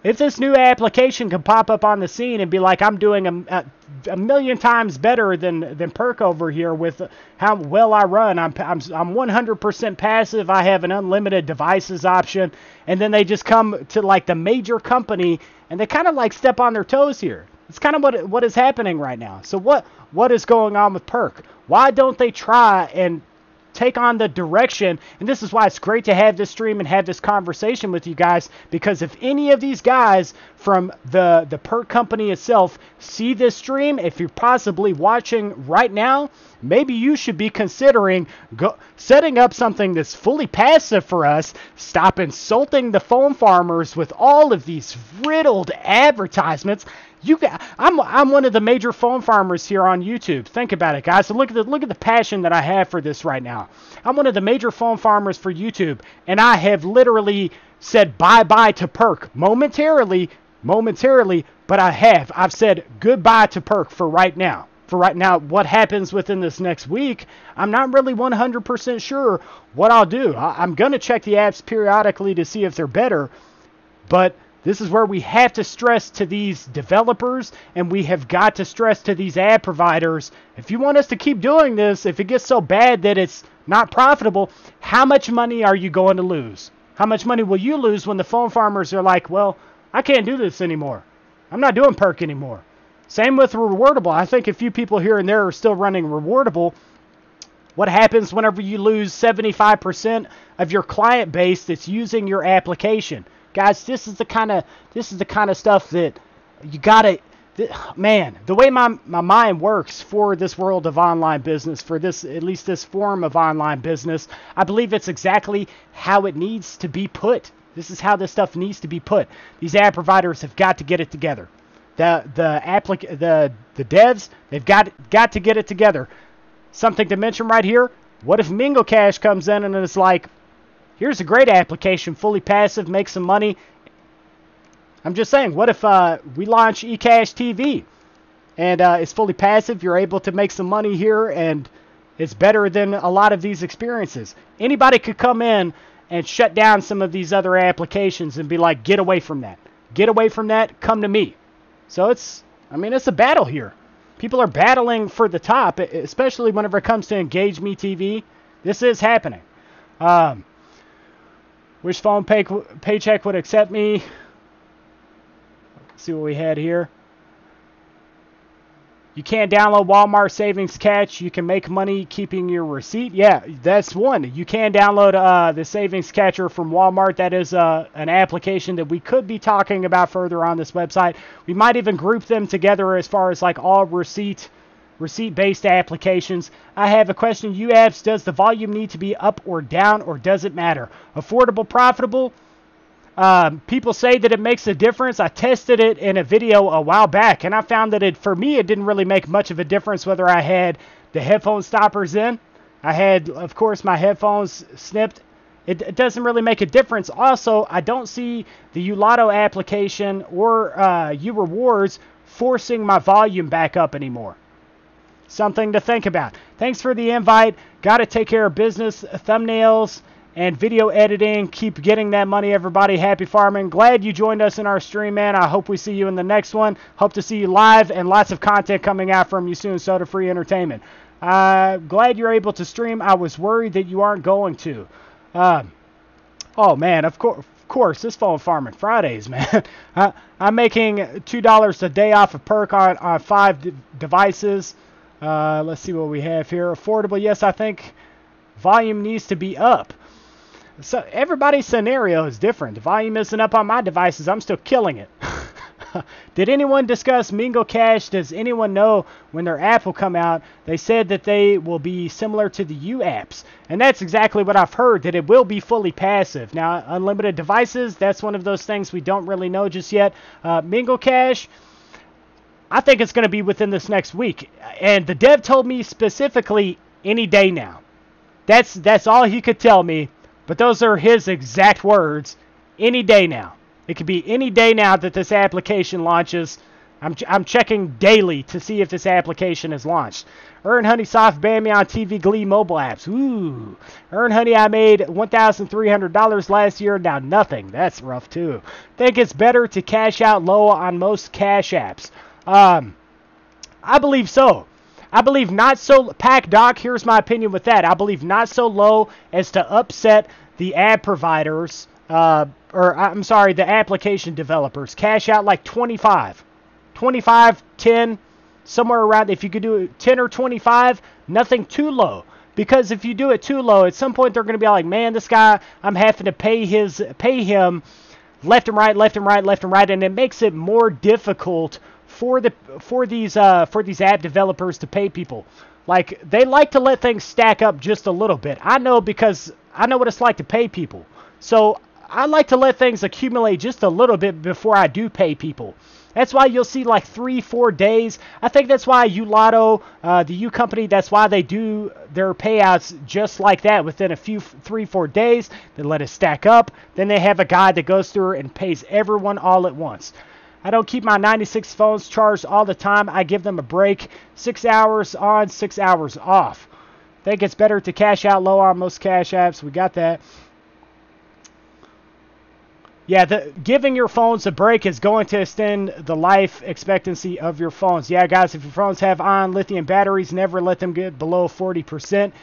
S1: If this new application can pop up on the scene and be like, I'm doing a million times better than Perk over here with how well I run. I'm 100% passive. I have an unlimited devices option. And then they just come to like the major company and they kind of like step on their toes here. It's kind of what is happening right now. So what is going on with Perk? Why don't they try and take on the direction? And this is why it's great to have this stream and have this conversation with you guys, because if any of these guys from the Perk company itself see this stream, if you're possibly watching right now maybe you should be considering setting up something that's fully passive for us. Stop insulting the phone farmers with all of these riddled advertisements. I'm one of the major phone farmers here on YouTube. Think about it, guys. So look at the passion that I have for this right now. I'm one of the major phone farmers for YouTube, and I have literally said bye-bye to Perk momentarily, but I've said goodbye to Perk for right now. For right now, what happens within this next week, I'm not really 100% sure what I'll do. I'm going to check the apps periodically to see if they're better, but this is where we have to stress to these developers, and we have got to stress to these ad providers, if you want us to keep doing this, if it gets so bad that it's not profitable, how much money are you going to lose? How much money will you lose when the phone farmers are like, well, I can't do this anymore. I'm not doing Perk anymore. Same with Rewardable. I think a few people here and there are still running Rewardable. What happens whenever you lose 75% of your client base that's using your application? Guys, this is the kind of stuff that you gotta, man, the way my mind works for this world of online business, for this, at least this form of online business, I believe it's exactly how it needs to be put. This is how this stuff needs to be put. These ad providers have got to get it together. The devs, they've got to get it together. Something to mention right here. What if Mingle Cash comes in and it's like, here's a great application, fully passive, make some money. I'm just saying, what if we launch eCash TV and it's fully passive, you're able to make some money here, and it's better than a lot of these experiences. Anybody could come in and shut down some of these other applications and be like, get away from that. Get away from that, come to me. So it's a battle here. People are battling for the top, especially whenever it comes to Engage Me TV. This is happening. Which phone Paycheck would accept me? Let's see what we had here. You can't download Walmart Savings Catch. You can make money keeping your receipt. Yeah, that's one. You can download the Savings Catcher from Walmart. That is an application that we could be talking about further on this website. We might even group them together as far as like all receipt-based applications. I have a question. You apps, does the volume need to be up or down, or does it matter? Affordable, profitable? People say that it makes a difference. I tested it in a video a while back, and I found that for me, it didn't really make much of a difference whether I had the headphone stoppers in. I had, of course, my headphones snipped. It doesn't really make a difference. Also, I don't see the Ulotto application or URewards forcing my volume back up anymore. Something to think about. Thanks for the invite. Got to take care of business, thumbnails, and video editing. Keep getting that money, everybody. Happy farming. Glad you joined us in our stream, man. I hope we see you in the next one. Hope to see you live, and lots of content coming out from you soon. Soda Free Entertainment. Glad you're able to stream. I was worried that you aren't going to. Oh, man, of course, this phone farming Fridays, man. I'm making $2 a day off of Perk on 5 devices. Let's see what we have here. Affordable, yes, I think volume needs to be up. So everybody's scenario is different. The volume isn't up on my devices. I'm still killing it. Did anyone discuss Mingle Cash? Does anyone know when their app will come out? They said that they will be similar to the U apps. And that's exactly what I've heard, that it will be fully passive. Now, unlimited devices, that's one of those things we don't really know just yet. Mingle Cash, I think it's going to be within this next week. And the dev told me specifically any day now. That's all he could tell me. But those are his exact words. Any day now. It could be any day now that this application launches. I'm checking daily to see if this application is launched. Earn Honey Soft Bammy on TV Glee mobile apps. Ooh. Earn Honey, I made $1,300 last year. Now nothing. That's rough too. Think it's better to cash out low on most cash apps. I believe so. I believe not so, Pack Doc, here's my opinion with that. I believe not so low as to upset the ad providers, the application developers. Cash out like 25, 10, somewhere around. If you could do it 10 or 25, nothing too low. Because if you do it too low, at some point they're going to be like, man, this guy, I'm having to pay him left and right, and it makes it more difficult for these app developers to pay people. Like, they like to let things stack up just a little bit. I know, because I know what it's like to pay people. So I like to let things accumulate just a little bit before I do pay people. That's why you'll see like 3-4 days. I think that's why Lotto, the U company, that's why they do their payouts just like that within a few 3-4 days. They let it stack up. Then they have a guy that goes through and pays everyone all at once. I don't keep my 96 phones charged all the time. I give them a break. 6 hours on, 6 hours off. I think it's better to cash out low on most cash apps. We got that. Yeah, giving your phones a break is going to extend the life expectancy of your phones. Yeah, guys, if your phones have ion lithium batteries, never let them get below 40%.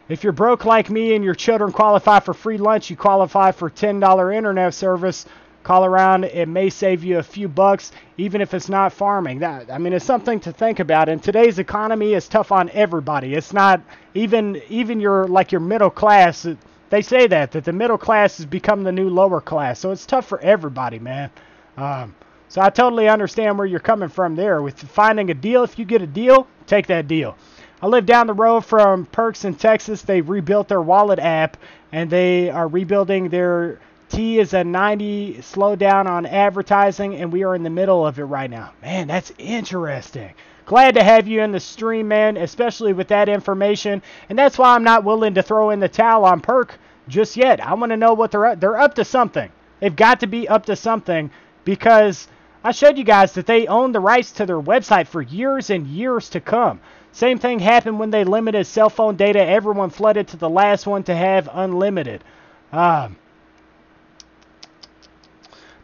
S1: If you're broke like me and your children qualify for free lunch, you qualify for $10 internet service. Call around. It may save you a few bucks, even if it's not farming. It's something to think about. And today's economy is tough on everybody. It's not even your middle class. They say that the middle class has become the new lower class. So it's tough for everybody, man. So I totally understand where you're coming from there. With finding a deal, if you get a deal, take that deal. I live down the road from Perks in Texas. They rebuilt their wallet app, and they are rebuilding their T is a 90 slowdown on advertising, and we are in the middle of it right now. Man, that's interesting. Glad to have you in the stream, man, especially with that information. And that's why I'm not willing to throw in the towel on Perk just yet. I want to know what they're up to something. They've got to be up to something, because I showed you guys that they own the rights to their website for years and years to come. Same thing happened when they limited cell phone data. Everyone flooded to the last one to have unlimited.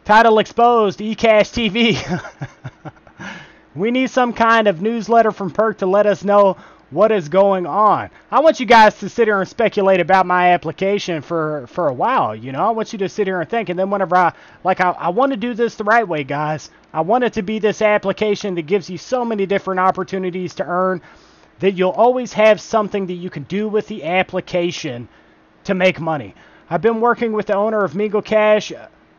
S1: Title exposed, eCash TV. We need some kind of newsletter from Perk to let us know what is going on. I want you guys to sit here and speculate about my application for a while. I want you to sit here and think. And then whenever I want to do this the right way, guys. I want it to be this application that gives you so many different opportunities to earn, that you'll always have something that you can do with the application to make money. I've been working with the owner of Mingle Cash.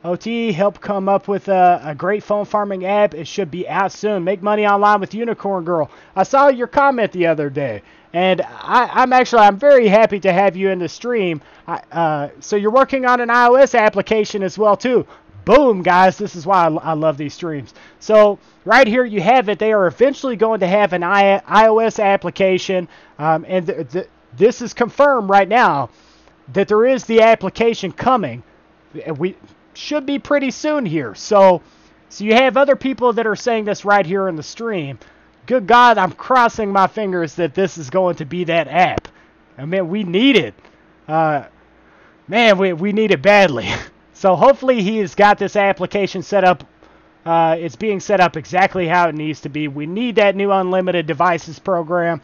S1: OT helped come up with a great phone farming app. It should be out soon. Make money online with Unicorn Girl. I saw your comment the other day, and I'm very happy to have you in the stream. So you're working on an iOS application as well too. Boom, guys. This is why I love these streams. So right here you have it. They are eventually going to have an iOS application, and this is confirmed right now that there is the application coming. We should be pretty soon here. So you have other people that are saying this right here in the stream. Good God, I'm crossing my fingers that this is going to be that app. We need it. We need it badly. So hopefully he has got this application set up. It's being set up exactly how it needs to be. We need that new unlimited devices program.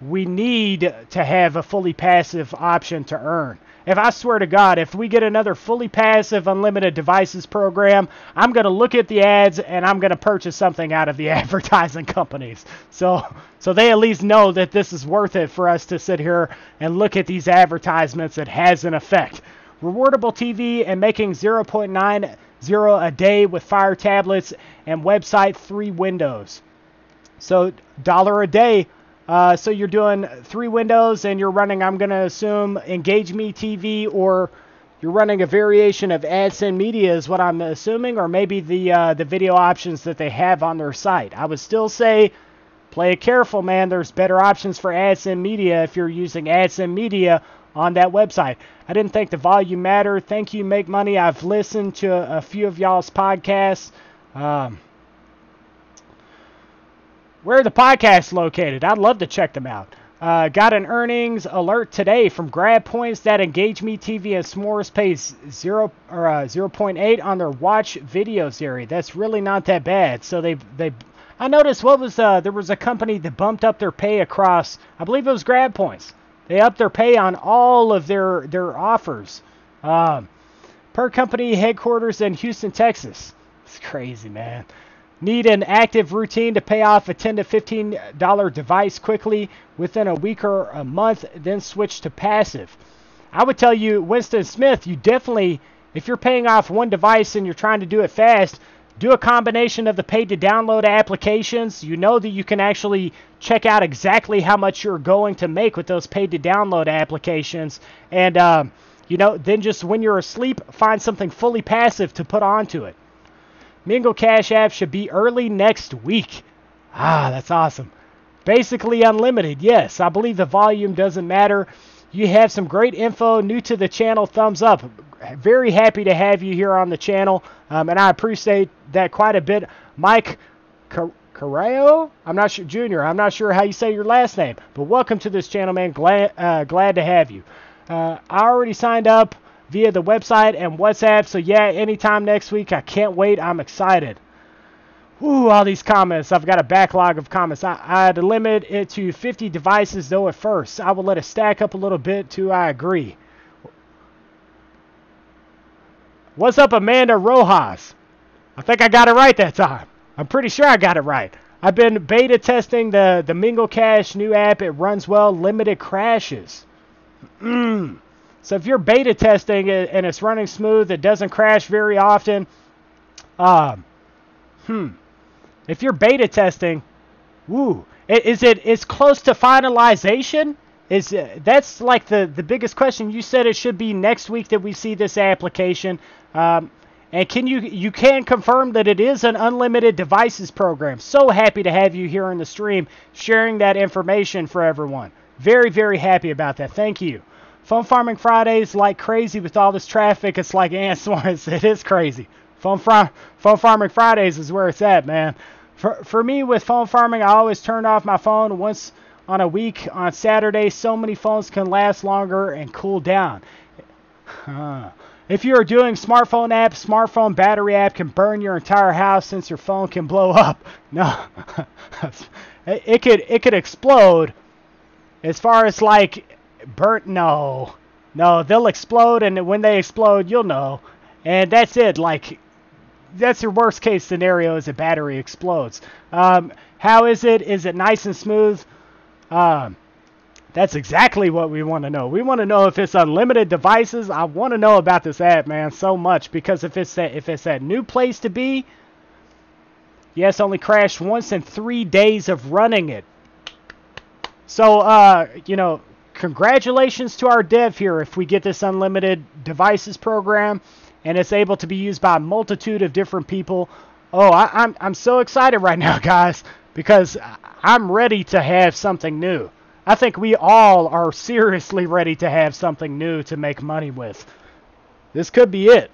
S1: We need to have a fully passive option to earn. I swear to God, if we get another fully passive unlimited devices program, I'm going to look at the ads and I'm going to purchase something out of the advertising companies. So they at least know that this is worth it for us to sit here and look at these advertisements. It has an effect. Rewardable TV and making 0.90 a day with Fire tablets and website 3 windows. So $1 a day. So you're doing 3 windows and you're running, I'm going to assume, EngageMe TV, or you're running a variation of AdSense Media is what I'm assuming, or maybe the video options that they have on their site. I would still say play it careful, man. There's better options for AdSense Media if you're using AdSense Media on that website. I didn't think the volume mattered. Thank you, Make Money. I've listened to a few of y'all's podcasts. Where are the podcasts located? I'd love to check them out. Got an earnings alert today from Grab Points that EngageMe TV and S'mores pays 0.8 on their watch videos area. That's really not that bad. So I noticed there was a company that bumped up their pay across, I believe it was Grab Points. They upped their pay on all of their offers. Per company headquarters in Houston, Texas. It's crazy, man. Need an active routine to pay off a $10 to $15 device quickly within a week or a month, then switch to passive. I would tell you, Winston Smith, you definitely, if you're paying off one device and you're trying to do it fast, do a combination of the paid to download applications. You know that you can actually check out exactly how much you're going to make with those paid to download applications. And, you know, then just when you're asleep, find something fully passive to put onto it. Mingle Cash App should be early next week. Ah, that's awesome. Basically unlimited. Yes, I believe the volume doesn't matter. You have some great info. New to the channel, thumbs up. Very happy to have you here on the channel, and I appreciate that quite a bit. Mike Carreo, I'm not sure, Junior, I'm not sure how you say your last name, but welcome to this channel, man. Glad to have you. I already signed up via the website and WhatsApp, so yeah, anytime next week. I can't wait. I'm excited. Ooh, all these comments. I've got a backlog of comments. I'd limit it to 50 devices, though, at first. I will let it stack up a little bit, too. I agree. What's up, Amanda Rojas? I think I got it right that time. I'm pretty sure I got it right. I've been beta testing the Mingle Cash new app. It runs well. Limited crashes. So if you're beta testing it and it's running smooth, it doesn't crash very often. If you're beta testing, it's close to finalization? That's like the biggest question. You said it should be next week that we see this application. And you can confirm that it is an unlimited devices program. So happy to have you here in the stream sharing that information for everyone. Very, very happy about that. Thank you. Phone Farming Fridays like crazy with all this traffic. It's like ant swarms. It is crazy. Phone Farming Fridays is where it's at, man. For me, with phone farming, I always turn off my phone once on a week on Saturday. So many phones can last longer and cool down. If you are doing smartphone apps, smartphone battery app can burn your entire house since your phone can blow up. No, it could explode. As far as like burnt, no, they'll explode, and when they explode, you'll know, and that's it. Like, that's your worst case scenario, is a battery explodes. How is it? Is it nice and smooth? That's exactly what we want to know. We want to know if it's unlimited devices. I want to know about this app, man, so much, because if it's that new place to be, yes, only crashed once in 3 days of running it. So, you know, congratulations to our dev here if we get this unlimited devices program and it's able to be used by a multitude of different people. Oh, I'm so excited right now, guys, because I'm ready to have something new. I think we all are seriously ready to have something new to make money with. This could be it.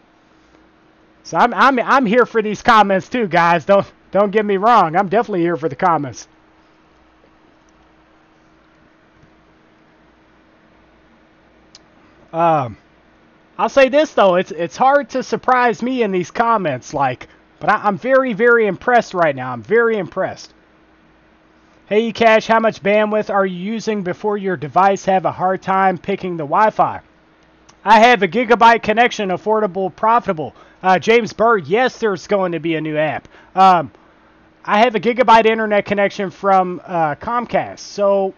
S1: So I'm here for these comments too, guys. Don't get me wrong. I'm definitely here for the comments. I'll say this though, it's hard to surprise me in these comments, like, but I'm very, very impressed right now. I'm very impressed. Hey Cash, how much bandwidth are you using before your device have a hard time picking the Wi-Fi? I have a gigabyte connection, affordable, profitable. James Bird, yes, there's going to be a new app. I have a gigabyte internet connection from Comcast, so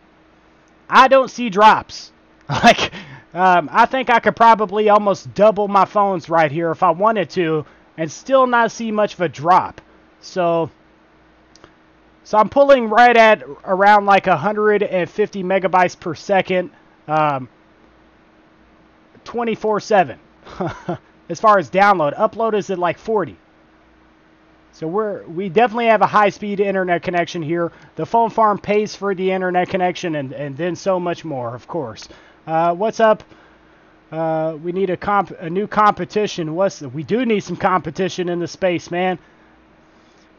S1: I don't see drops. Like, I think I could probably almost double my phones right here if I wanted to and still not see much of a drop. So I'm pulling right at around like 150 megabytes per second, 24/7. As far as download, upload is at like 40. So we definitely have a high-speed internet connection here. The phone farm pays for the internet connection and then so much more, of course. What's up? We need a new competition. We do need some competition in the space, man.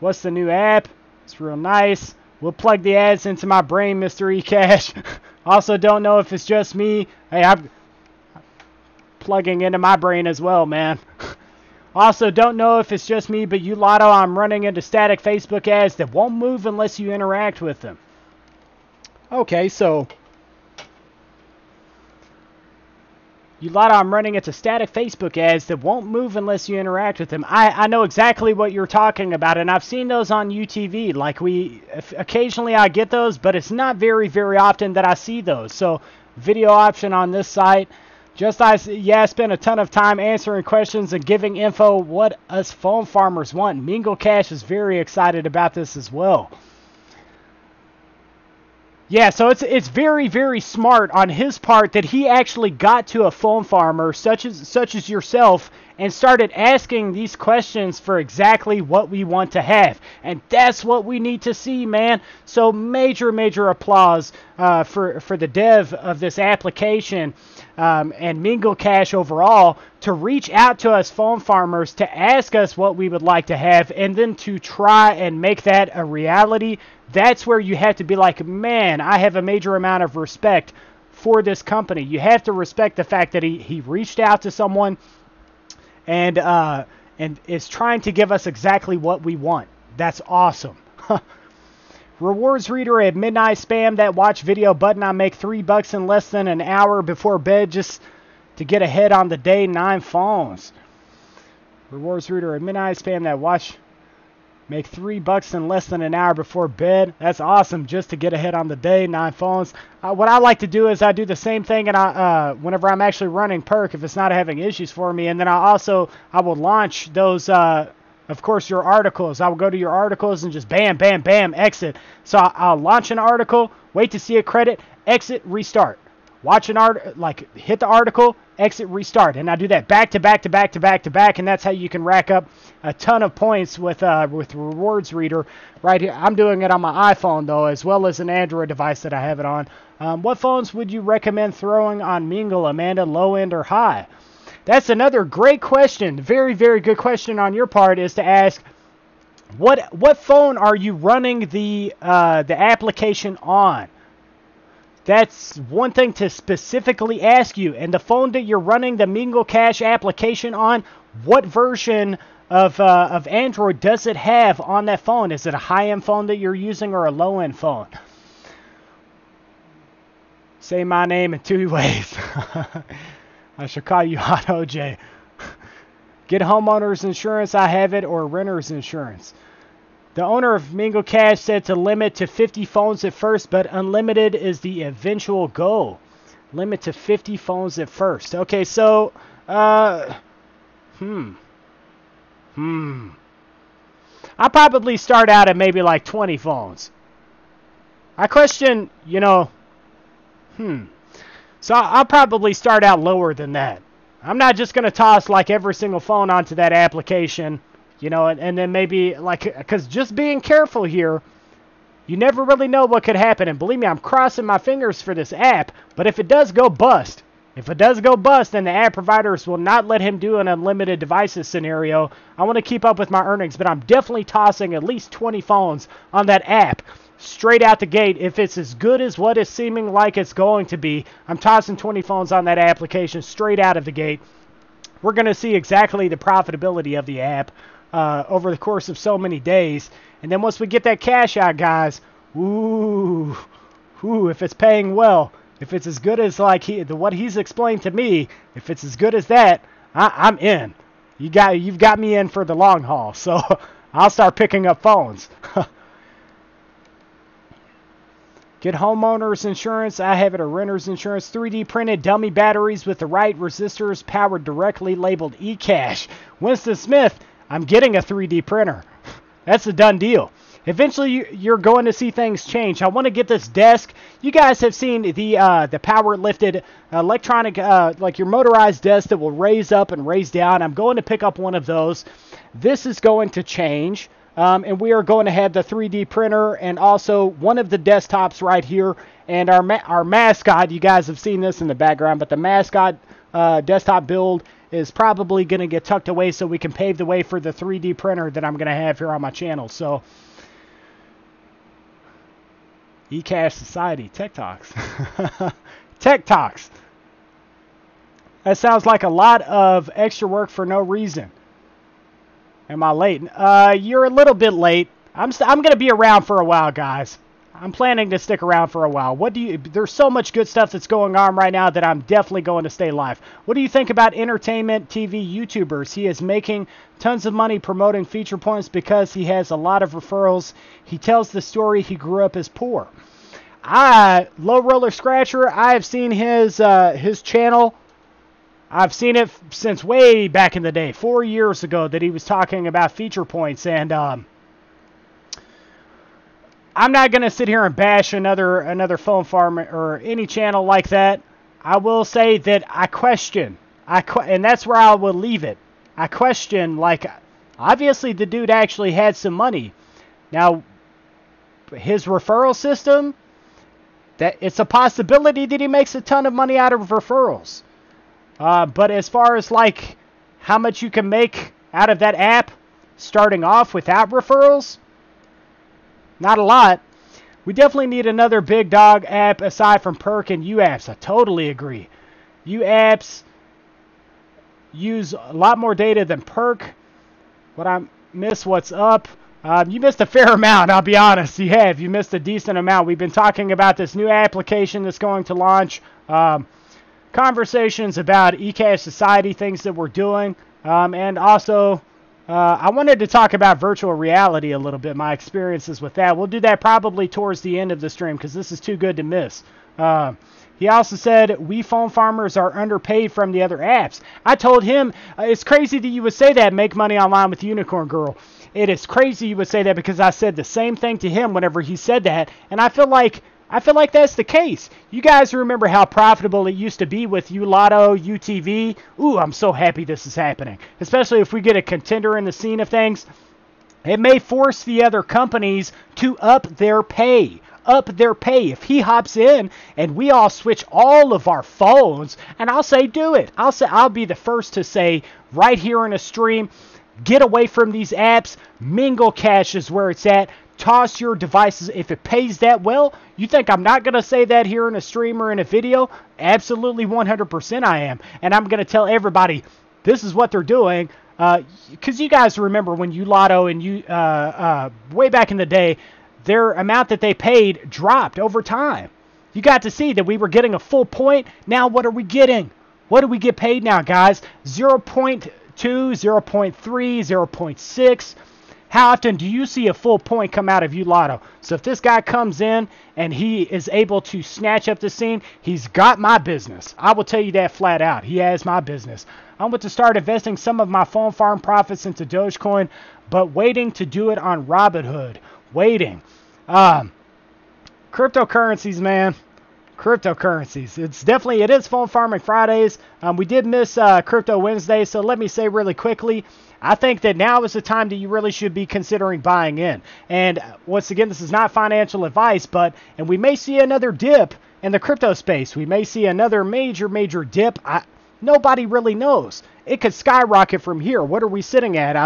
S1: What's the new app? It's real nice. We'll plug the ads into my brain, Mr. eCash. Also, don't know if it's just me. Hey, I'm plugging into my brain as well, man. Also, don't know if it's just me, but you Lotto, I'm running into static Facebook ads that won't move unless you interact with them. Okay, so you Lotto, I'm running into static Facebook ads that won't move unless you interact with them. I know exactly what you're talking about, and I've seen those on UTV. Like, occasionally I get those, but it's not very, very often that I see those. So, video option on this site. I spend a ton of time answering questions and giving info what us phone farmers want. Mingle Cash is very excited about this as well. Yeah, so it's very, very smart on his part that he actually got to a phone farmer such as yourself and started asking these questions for exactly what we want to have. And that's what we need to see, man. So major applause for the dev of this application and Mingle Cash overall to reach out to us phone farmers to ask us what we would like to have and then to try and make that a reality. That's where you have to be like, man, I have a major amount of respect for this company. You have to respect the fact that he reached out to someone and is trying to give us exactly what we want. That's awesome. Rewards reader at midnight, spam that watch video button. I make $3 in less than an hour before bed just to get ahead on the day. 9 phones. Rewards reader at midnight, spam that watch. Make $3 in less than an hour before bed. That's awesome, just to get ahead on the day. 9 phones. What I like to do is I do the same thing, and whenever I'm actually running Perk, if it's not having issues for me, and then I will launch those. Of course, your articles. I will go to your articles and just bam, exit. So I'll launch an article, wait to see a credit, exit, restart. Watch an hit the article, exit, restart, and I do that back to back, and that's how you can rack up a ton of points with Rewards Reader right here. I'm doing it on my iPhone though, as well as an Android device that I have it on. What phones would you recommend throwing on Mingle, Amanda? Low end or high? That's another great question. Very, very good question on your part is to ask what phone are you running the application on? That's one thing to specifically ask you. And the phone that you're running the Mingle Cash application on, what version of Android does it have on that phone? Is it a high-end phone that you're using or a low-end phone? Say my name in 2 ways. I should call you Hot OJ. Get homeowner's insurance, I have it, or renter's insurance. The owner of Mingle Cash said to limit to 50 phones at first, but unlimited is the eventual goal. Limit to 50 phones at first. Okay, so, I'll probably start out at maybe like 20 phones. I question, So I'll probably start out lower than that. I'm not just going to toss like every single phone onto that application, and then maybe because just being careful here, you never really know what could happen. And believe me, I'm crossing my fingers for this app, but if it does go bust, then the app providers will not let him do an unlimited devices scenario. I want to keep up with my earnings, but I'm definitely tossing at least 20 phones on that app. Straight out the gate, if it's as good as what it's seeming like it's going to be, I'm tossing 20 phones on that application straight out of the gate. We're going to see exactly the profitability of the app over the course of so many days. And then once we get that cash out, guys, if it's paying well, if it's as good as what he's explained to me, if it's as good as that, I'm in. You've got me in for the long haul. So I'll start picking up phones. Get homeowner's insurance, I have it, or renter's insurance. 3D printed dummy batteries with the right resistors powered directly, labeled eCash. Winston Smith, I'm getting a 3D printer. That's a done deal. Eventually, you're going to see things change. I want to get this desk. You guys have seen the power lifted electronic, like your motorized desk that will raise up and raise down. I'm going to pick up one of those. This is going to change. And we are going to have the 3D printer and also one of the desktops right here. And our mascot, you guys have seen this in the background, but the mascot desktop build is probably going to get tucked away so we can pave the way for the 3D printer that I'm going to have here on my channel. So, eCash Society, Tech Talks. Tech Talks. That sounds like a lot of extra work for no reason. Am I late? You're a little bit late. I'm going to be around for a while, guys. I'm planning to stick around for a while. There's so much good stuff that's going on right now that I'm definitely going to stay live. What do you think about entertainment TV YouTubers? He is making tons of money promoting feature points because he has a lot of referrals. He tells the story he grew up as poor. Low Roller Scratcher, I have seen his channel I've seen it since way back in the day, 4 years ago, that he was talking about feature points. And I'm not going to sit here and bash another phone farm or any channel like that. I will say that I question. And that's where I will leave it. I question, like, obviously the dude actually had some money. Now, his referral system, that it's a possibility that he makes a ton of money out of referrals. But as far as, like, how much you can make out of that app starting off without referrals, not a lot. We definitely need another big dog app aside from Perk and U-Apps. I totally agree. U-Apps use a lot more data than Perk. What I miss, what's up? You missed a fair amount, I'll be honest. You have. You missed a decent amount. We've been talking about this new application that's going to launch. Conversations about eCash Society, things that we're doing. And also, I wanted to talk about virtual reality a little bit, my experiences with that. We'll do that probably towards the end of the stream because this is too good to miss. He also said, we phone farmers are underpaid from the other apps. I told him, it's crazy that you would say that, make money online with Unicorn Girl. It is crazy you would say that because I said the same thing to him whenever he said that. And I feel like that's the case. You guys remember how profitable it used to be with Ulotto, UTV. Ooh, I'm so happy this is happening. Especially if we get a contender in the scene of things. It may force the other companies to up their pay. If he hops in and we all switch all of our phones, and I'll say do it. I'll be the first to say right here in a stream, get away from these apps. Mingle Cash is where it's at. Toss your devices. If it pays that well, you think I'm not going to say that here in a stream or in a video? Absolutely 100% I am. And I'm going to tell everybody this is what they're doing. Because you guys remember when Ulotto and way back in the day, their amount that they paid dropped over time. You got to see that we were getting a full point. Now what are we getting? What do we get paid now, guys? 0.2, 0.3, 0.6. How often do you see a full point come out of Ulotto? So if this guy comes in and he is able to snatch up the scene, he's got my business. I will tell you that flat out. He has my business. I'm going to start investing some of my phone farm profits into Dogecoin, but waiting to do it on Robinhood. Waiting. Cryptocurrencies, man. Cryptocurrencies. It is Phone Farming Fridays. We did miss Crypto Wednesday, so let me say really quickly, I think that now is the time that you really should be considering buying in. And once again, this is not financial advice, and we may see another dip in the crypto space. We may see another major dip. Nobody really knows. It could skyrocket from here. What are we sitting at?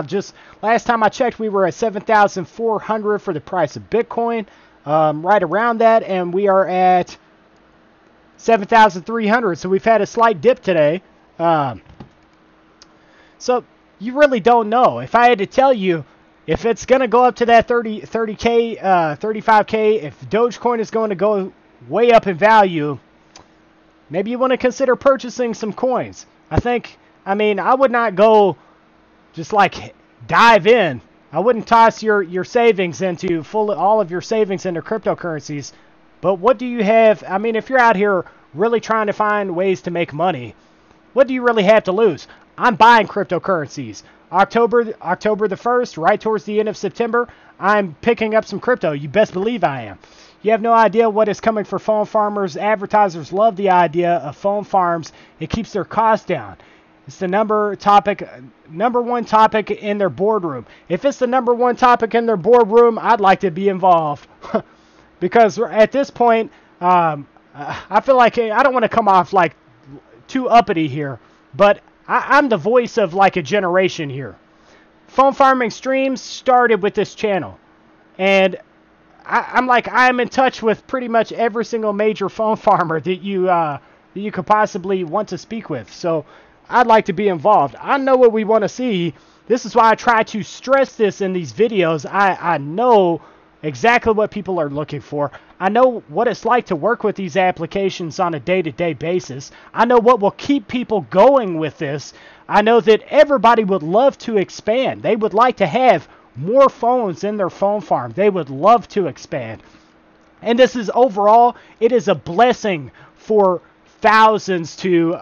S1: Last time I checked, we were at 7,400 for the price of Bitcoin, right around that, and we are at 7,300. So we've had a slight dip today. So you really don't know. If I had to tell you, if it's going to go up to that 30K, 35K, if Dogecoin is going to go way up in value, maybe you want to consider purchasing some coins. I would not go just like dive in. I wouldn't toss your savings into all of your savings into cryptocurrencies. But what do you have? If you're out here really trying to find ways to make money, what do you really have to lose? I'm buying cryptocurrencies. October the 1st, right towards the end of September, I'm picking up some crypto. You best believe I am. You have no idea what is coming for phone farmers. Advertisers love the idea of phone farms. It keeps their costs down. It's the number one topic in their boardroom. If it's the number one topic in their boardroom, I'd like to be involved. Because at this point, I feel like I don't want to come off like too uppity here, but I'm the voice of like a generation here. Phone farming streams started with this channel, and I'm in touch with pretty much every single major phone farmer that you could possibly want to speak with. So I'd like to be involved. I know what we want to see. This is why I try to stress this in these videos. I know exactly what people are looking for. I know what it's like to work with these applications on a day-to-day basis. I know what will keep people going with this. I know that everybody would love to expand. They would like to have more phones in their phone farm. They would love to expand. And this is overall, it is a blessing for thousands to,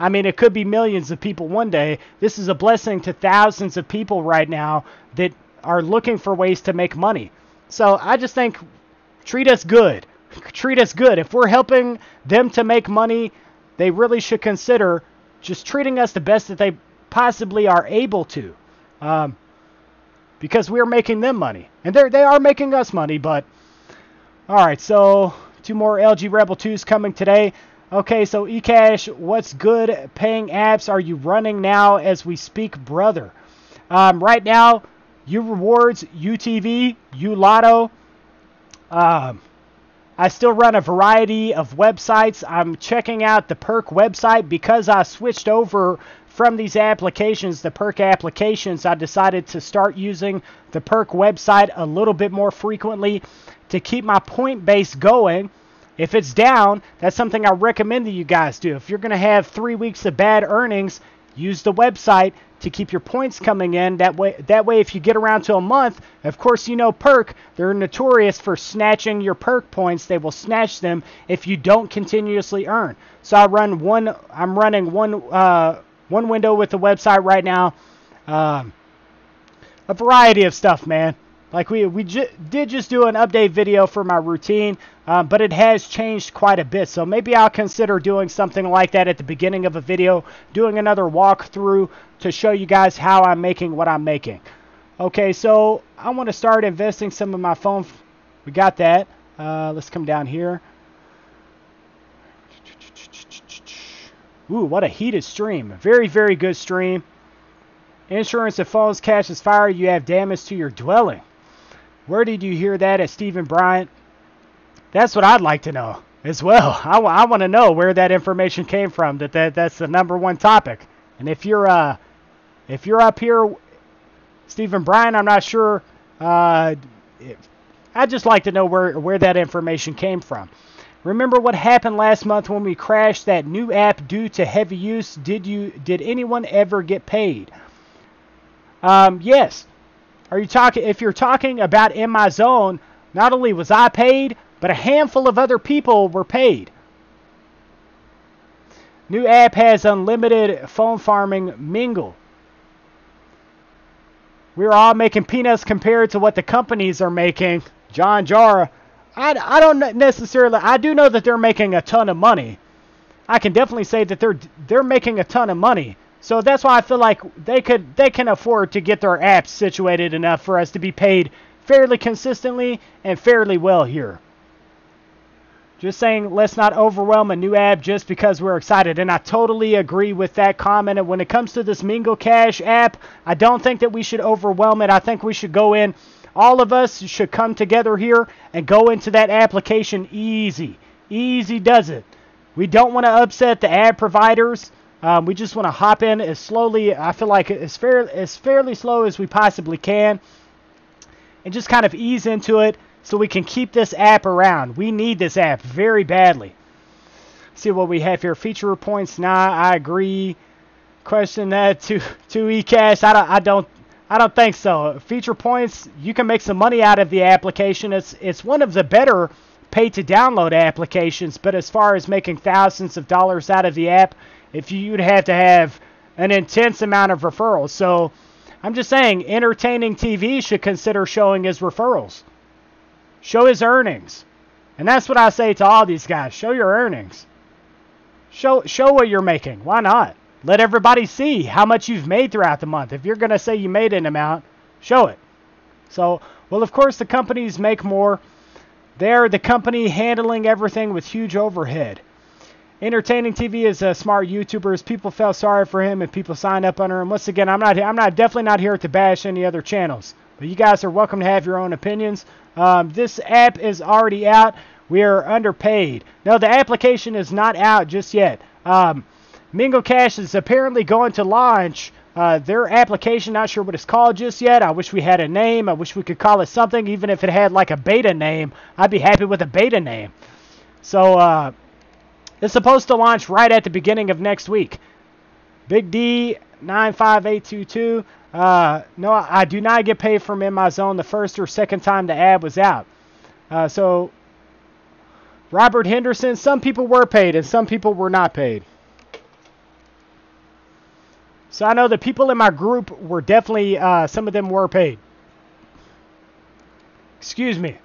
S1: I mean, it could be millions of people one day. This is a blessing to thousands of people right now that are looking for ways to make money. So I just think, treat us good. Treat us good. If we're helping them to make money, they really should consider just treating us the best that they possibly are able to. Because we're making them money. And they are making us money, but... Alright, so 2 more LG Rebel 2s coming today. Okay, so eCash, what's good paying apps are you running now as we speak, brother? Right now, U Rewards, UTV, U Lotto. I still run a variety of websites. I'm checking out the Perk website because I switched over from these applications, the Perk applications. I decided to start using the Perk website a little bit more frequently to keep my point base going. If it's down, that's something I recommend that you guys do. If you're going to have 3 weeks of bad earnings, use the website to keep your points coming in. That way, if you get around to a month, of course, you know Perk, they're notorious for snatching your Perk points. They will snatch them if you don't continuously earn. So I'm running one window with the website right now. A variety of stuff, man. Like we did just do an update video for my routine, but it has changed quite a bit. So maybe I'll consider doing something like that at the beginning of a video, doing another walkthrough to show you guys how I'm making what I'm making. Okay, so I want to start investing some of my phone. We got that. Let's come down here. Ooh, what a heated stream. Very, very good stream. Insurance if phones catches fire, you have damage to your dwelling. Where did you hear that at Stephen Bryant? That's what I'd like to know as well. I want to know where that information came from. That's the #1 topic. And if you're up here, Stephen Bryant, I'm not sure. I'd just like to know where that information came from. Remember what happened last month when we crashed that new app due to heavy use? Did anyone ever get paid? Yes. If you're talking about in my zone, not only was I paid, but a handful of other people were paid. New app has unlimited phone farming. Mingle. We're all making peanuts compared to what the companies are making. John Jara. I don't necessarily. I do know that they're making a ton of money. I can definitely say that they're making a ton of money. So that's why I feel like they can afford to get their apps situated enough for us to be paid fairly consistently and fairly well here. Just saying, let's not overwhelm a new app just because we're excited. And I totally agree with that comment. And when it comes to this Mingle Cash app, I don't think that we should overwhelm it. I think we should go in. All of us should come together here and go into that application easy. Easy does it. We don't want to upset the ad providers. We just want to hop in as slowly, I feel like as fairly slow as we possibly can. And just kind of ease into it so we can keep this app around. We need this app very badly. See what we have here. Feature points. Nah, I agree. Question that to eCash. I don't think so. Feature points, you can make some money out of the application. It's one of the better pay to download applications, but as far as making thousands of dollars out of the app, you'd have to have an intense amount of referrals. So I'm just saying, Entertaining TV should consider showing his referrals. Show his earnings. And that's what I say to all these guys. Show your earnings. Show what you're making. Why not? Let everybody see how much you've made throughout the month. If you're going to say you made an amount, show it. So, well, of course, the companies make more. They're the company handling everything with huge overhead. Entertaining TV is a smart YouTuber. People felt sorry for him and people signed up under him. Once again, I'm definitely not here to bash any other channels. But you guys are welcome to have your own opinions. This app is already out. We are underpaid. No, the application is not out just yet. Mingle Cash is apparently going to launch their application. Not sure what it's called just yet. I wish we had a name. I wish we could call it something. Even if it had like a beta name, I'd be happy with a beta name. So, it's supposed to launch right at the beginning of next week. Big D 95822. No, I do not get paid from In My Zone the first or second time the ad was out. So, Robert Henderson, some people were paid and some people were not paid. So I know the people in my group were definitely, some of them were paid. Excuse me.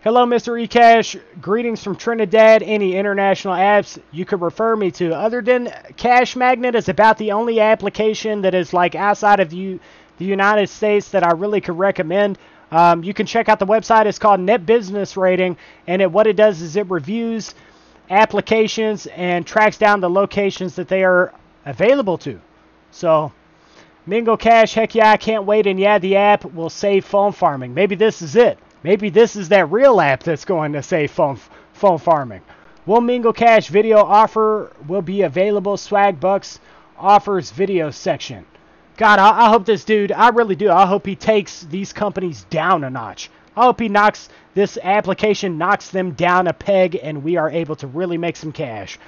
S1: Hello, Mr. eCash. Greetings from Trinidad. Any international apps you could refer me to? Other than Cash Magnet is about the only application that is like outside of the United States that I really could recommend. You can check out the website. It's called Net Business Rating, and what it does is it reviews applications and tracks down the locations that they are available to. So, Mingle Cash, heck yeah, I can't wait. And yeah, the app will save phone farming. Maybe this is it. Maybe this is that real app that's going to save phone farming. Will Mingle Cash video offer will be available? Swag Bucks offers video section. God, I hope this dude, I really do. I hope he takes these companies down a notch. I hope he knocks this application, knocks them down a peg, and we are able to really make some cash.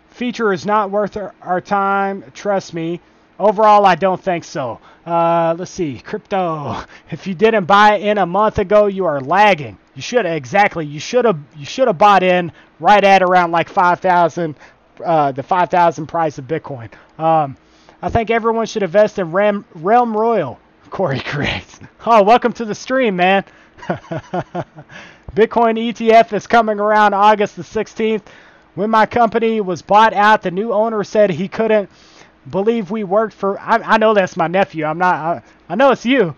S1: Feature is not worth our time, trust me. Overall, I don't think so. Let's see, crypto. If you didn't buy in a month ago, you are lagging. You should have, exactly. You should have bought in right at around like 5,000, the 5,000 price of Bitcoin. I think everyone should invest in Realm Royal. Corey creates. Oh, welcome to the stream, man. Bitcoin ETF is coming around August the 16th. When my company was bought out, the new owner said he couldn't believe we worked for. I know that's my nephew. I'm not. I know it's you.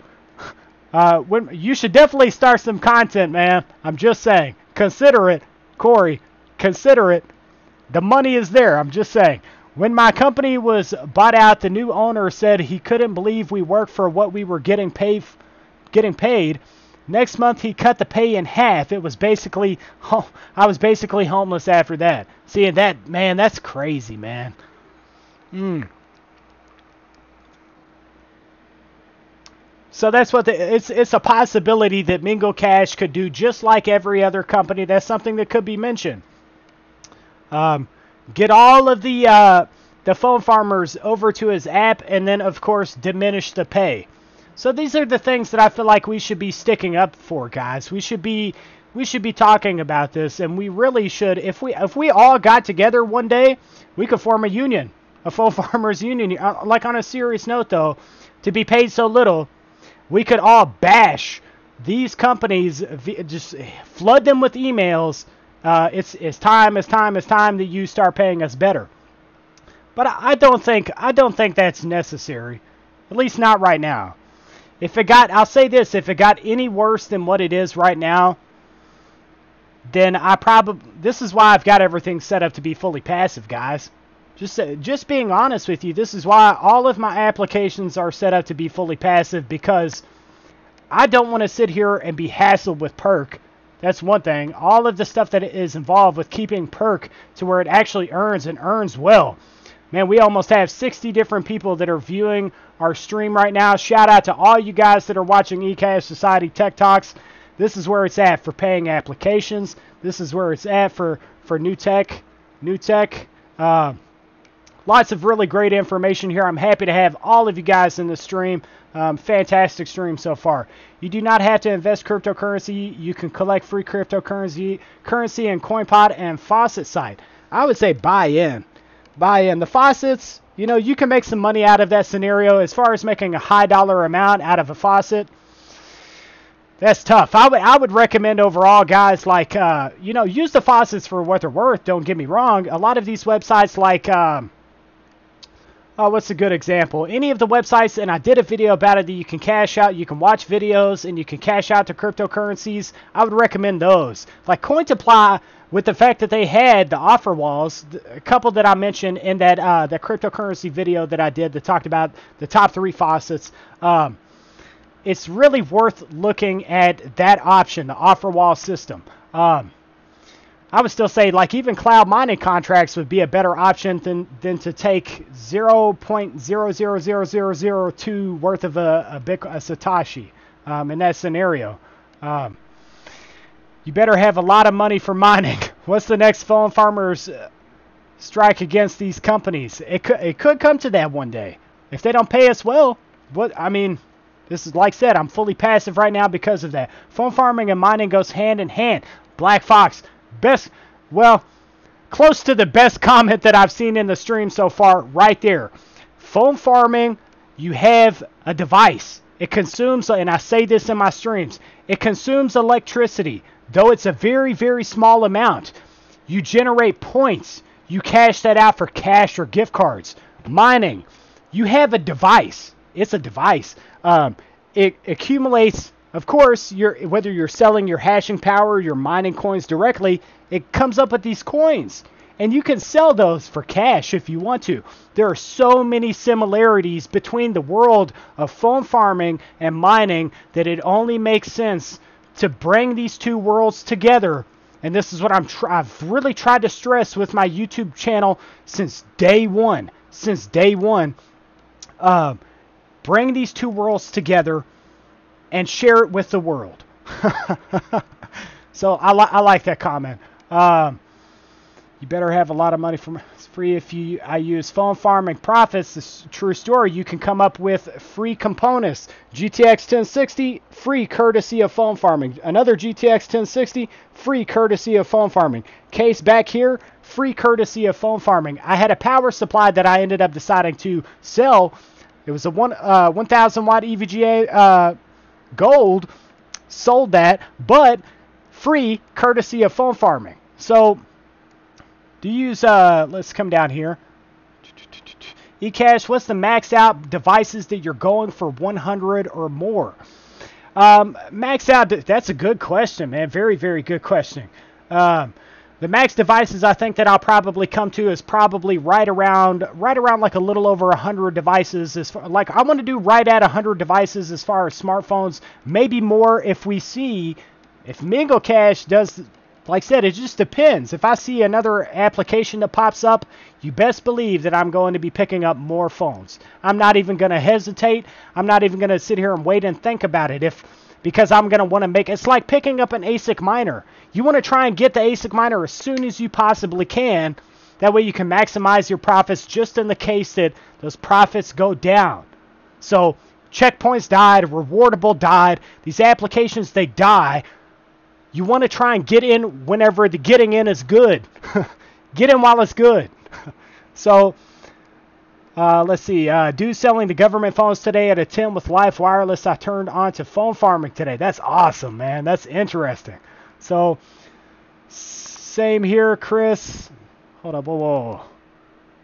S1: You should definitely start some content, man. I'm just saying. Consider it, Corey. Consider it. The money is there. I'm just saying. When my company was bought out, the new owner said he couldn't believe we worked for what we were getting paid. Next month, he cut the pay in half. It was basically, I was basically homeless after that. Seeing that, man, that's crazy, man. So that's what it's a possibility that Mingle Cash could do just like every other company. That's something that could be mentioned. Get all of the phone farmers over to his app, and then of course diminish the pay. So these are the things that I feel like we should be sticking up for, guys. We should be talking about this, and we really should. If we all got together one day, we could form a union, a phone farmers union. Like on a serious note, though, to be paid so little, we could all bash these companies, just flood them with emails. It's time that you start paying us better. But I don't think that's necessary, at least not right now. I'll say this, if it got any worse than what it is right now, then this is why I've got everything set up to be fully passive, guys. Just being honest with you, this is why all of my applications are set up to be fully passive, because I don't want to sit here and be hassled with Perk. That's one thing. All of the stuff that is involved with keeping Perk to where it actually earns and earns well. Man, we almost have 60 different people that are viewing our stream right now. Shout out to all you guys that are watching eCash Society Tech Talks. This is where it's at for paying applications. This is where it's at for new tech. Lots of really great information here. I'm happy to have all of you guys in the stream. Fantastic stream so far. You do not have to invest cryptocurrency. You can collect free cryptocurrency in CoinPod and Faucet site. I would say buy in. The faucets, you can make some money out of that scenario. As far as making a high dollar amount out of a faucet, that's tough. I would recommend overall, guys, like, use the faucets for what they're worth. Don't get me wrong. A lot of these websites like, what's a good example? Any of the websites, and I did a video about it, that you can cash out, you can watch videos, and you can cash out to cryptocurrencies. I would recommend those. Like Cointoply, with the fact that they had the offer walls, a couple that I mentioned in that cryptocurrency video that I did that talked about the top 3 faucets, it's really worth looking at that option, the offer wall system. I would still say, like, even cloud mining contracts would be a better option than to take 0.000002 worth of a Satoshi in that scenario. You better have a lot of money for mining. What's the next phone farmers strike against these companies? It could come to that one day. If they don't pay us well, this is, like I said, I'm fully passive right now because of that. Phone farming and mining goes hand in hand. Black Fox, close to the best comment that I've seen in the stream so far, right there. phone farming, you have a device. It consumes, and I say this in my streams, it consumes electricity, though it's a very, very small amount. You generate points. You cash that out for cash or gift cards. Mining, you have a device. It's a device. It accumulates, of course, whether you're selling your hashing power or your mining coins directly, it comes up with these coins. And you can sell those for cash if you want to. There are so many similarities between the world of phone farming and mining that it only makes sense to bring these two worlds together. And this is what I've really tried to stress with my YouTube channel since day one. Bring these two worlds together and share it with the world. So I like that comment. You better have a lot of money from free if I use phone farming profits. This is a true story. You can come up with free components. GTX 1060, free courtesy of phone farming. Another GTX 1060, free courtesy of phone farming. Case back here, free courtesy of phone farming. I had a power supply that I ended up deciding to sell. It was a 1,000 watt EVGA gold. Sold that, but free courtesy of phone farming. So do you use, let's come down here. eCash, what's the max out devices that you're going for 100 or more? Max out, that's a good question, man. Very, very good question. The max devices I think that I'll probably come to is probably right around like a little over 100 devices. Like I want to do right at 100 devices as far as smartphones. Maybe more if we see, if Mingle Cash does. Like I said, it just depends. If I see another application that pops up, you best believe that I'm going to be picking up more phones. I'm not even going to hesitate. I'm not even going to sit here and wait and think about it because I'm going to want to make it. It's like picking up an ASIC miner. You want to try and get the ASIC miner as soon as you possibly can. That way you can maximize your profits just in the case that those profits go down. So checkpoints died, rewardable died. These applications, they die. You want to try and get in whenever the getting in is good. Get in while it's good. So, let's see. Dude selling the government phones today at a 10 with Life Wireless. I turned on to phone farming today. That's awesome, man. That's interesting. So, same here, Chris. Hold up. Whoa.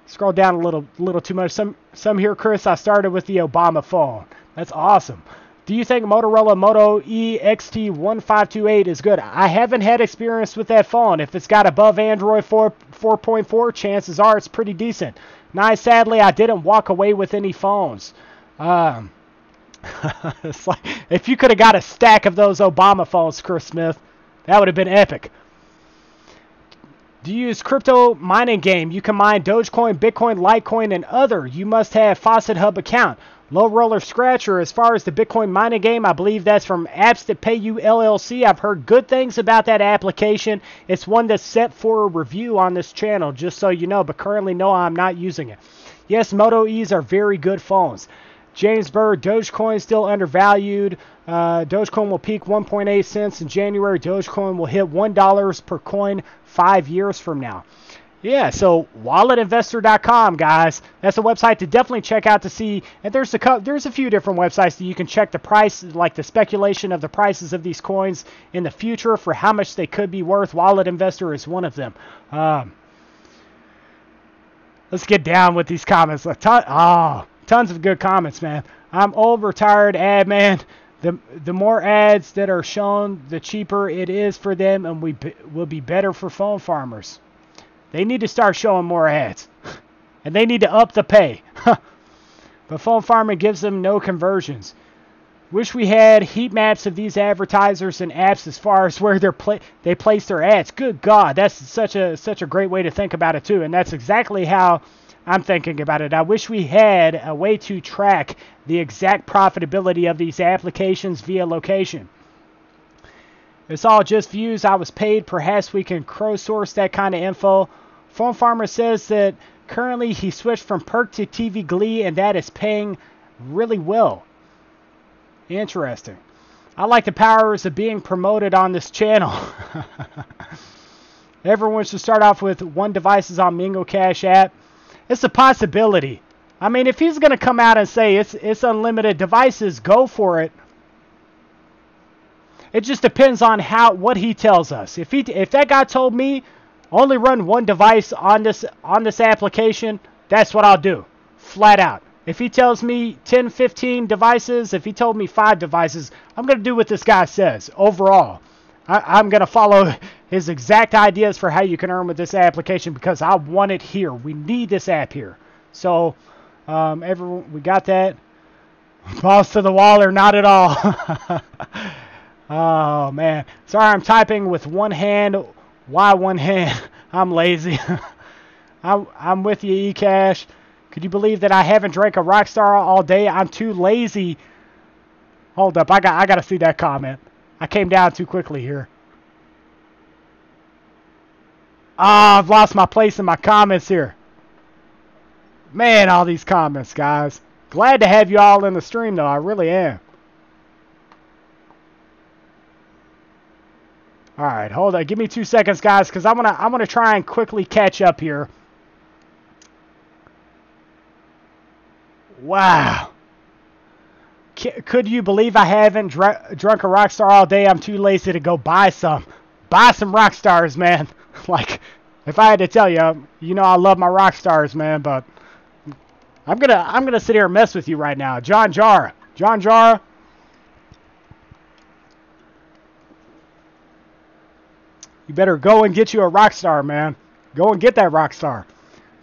S1: Scroll down a little too much. Some here, Chris. I started with the Obama phone. That's awesome. Do you think Motorola Moto EXT1528 is good? I haven't had experience with that phone. If it's got above Android 4.4, chances are it's pretty decent. Now, sadly, I didn't walk away with any phones. It's like, if you could have got a stack of those Obama phones, Chris Smith, that would have been epic. Do you use crypto mining game? You can mine Dogecoin, Bitcoin, Litecoin, and other. You must have Faucet Hub account. Low Roller Scratcher, as far as the Bitcoin mining game, I believe that's from Apps That Pay You LLC. I've heard good things about that application. It's one that's set for a review on this channel, just so you know, but currently, no, I'm not using it. Yes, Moto E's are very good phones. James Bird, Dogecoin still undervalued. Dogecoin will peak 1.8 cents in January. Dogecoin will hit $1 per coin 5 years from now. Yeah, so walletinvestor.com, guys. That's a website to definitely check out to see. And there's a few different websites that you can check the price, like the speculation of the prices of these coins in the future for how much they could be worth. Wallet Investor is one of them. Let's get down with these comments. Tons of good comments, man. I'm old, retired ad man. The more ads that are shown, the cheaper it is for them, and will be better for phone farmers. They need to start showing more ads. And they need to up the pay. But phone farming gives them no conversions. Wish we had heat maps of these advertisers and apps as far as where they place their ads. Good God, that's such a great way to think about it too. And that's exactly how I'm thinking about it. I wish we had a way to track the exact profitability of these applications via location. It's all just views. I was paid. Perhaps we can crowdsource that kind of info. Phone Farmer says that currently he switched from Perk to TV Glee, and that is paying really well. Interesting. I like the powers of being promoted on this channel. Everyone should start off with one devices on Mingle Cash app. It's a possibility. I mean, if he's going to come out and say it's unlimited devices, go for it. It just depends on what he tells us. If that guy told me only run one device on this application, that's what I'll do, flat out. If he tells me 10, 15 devices, if he told me 5 devices, I'm going to do what this guy says overall. I'm going to follow his exact ideas for how you can earn with this application because I want it here. We need this app here. So, everyone, we got that. Balls to the wall or not at all. Oh, man. Sorry, I'm typing with one hand. Why one hand? I'm lazy. I'm with you, eCash. Could you believe that I haven't drank a Rockstar all day? I'm too lazy. Hold up. I got to see that comment. I came down too quickly here. Ah, I've lost my place in my comments here. Man, all these comments, guys. Glad to have you all in the stream, though. I really am. All right, hold on. Give me 2 seconds, guys, because I'm gonna try and quickly catch up here. Wow. Could you believe I haven't drunk a Rockstar all day? I'm too lazy to go buy some. Buy some Rockstars, man. Like, if I had to tell you, you know I love my Rockstars, man, but I'm gonna sit here and mess with you right now. John Jara. You better go and get you a Rockstar, man. Go and get that Rockstar.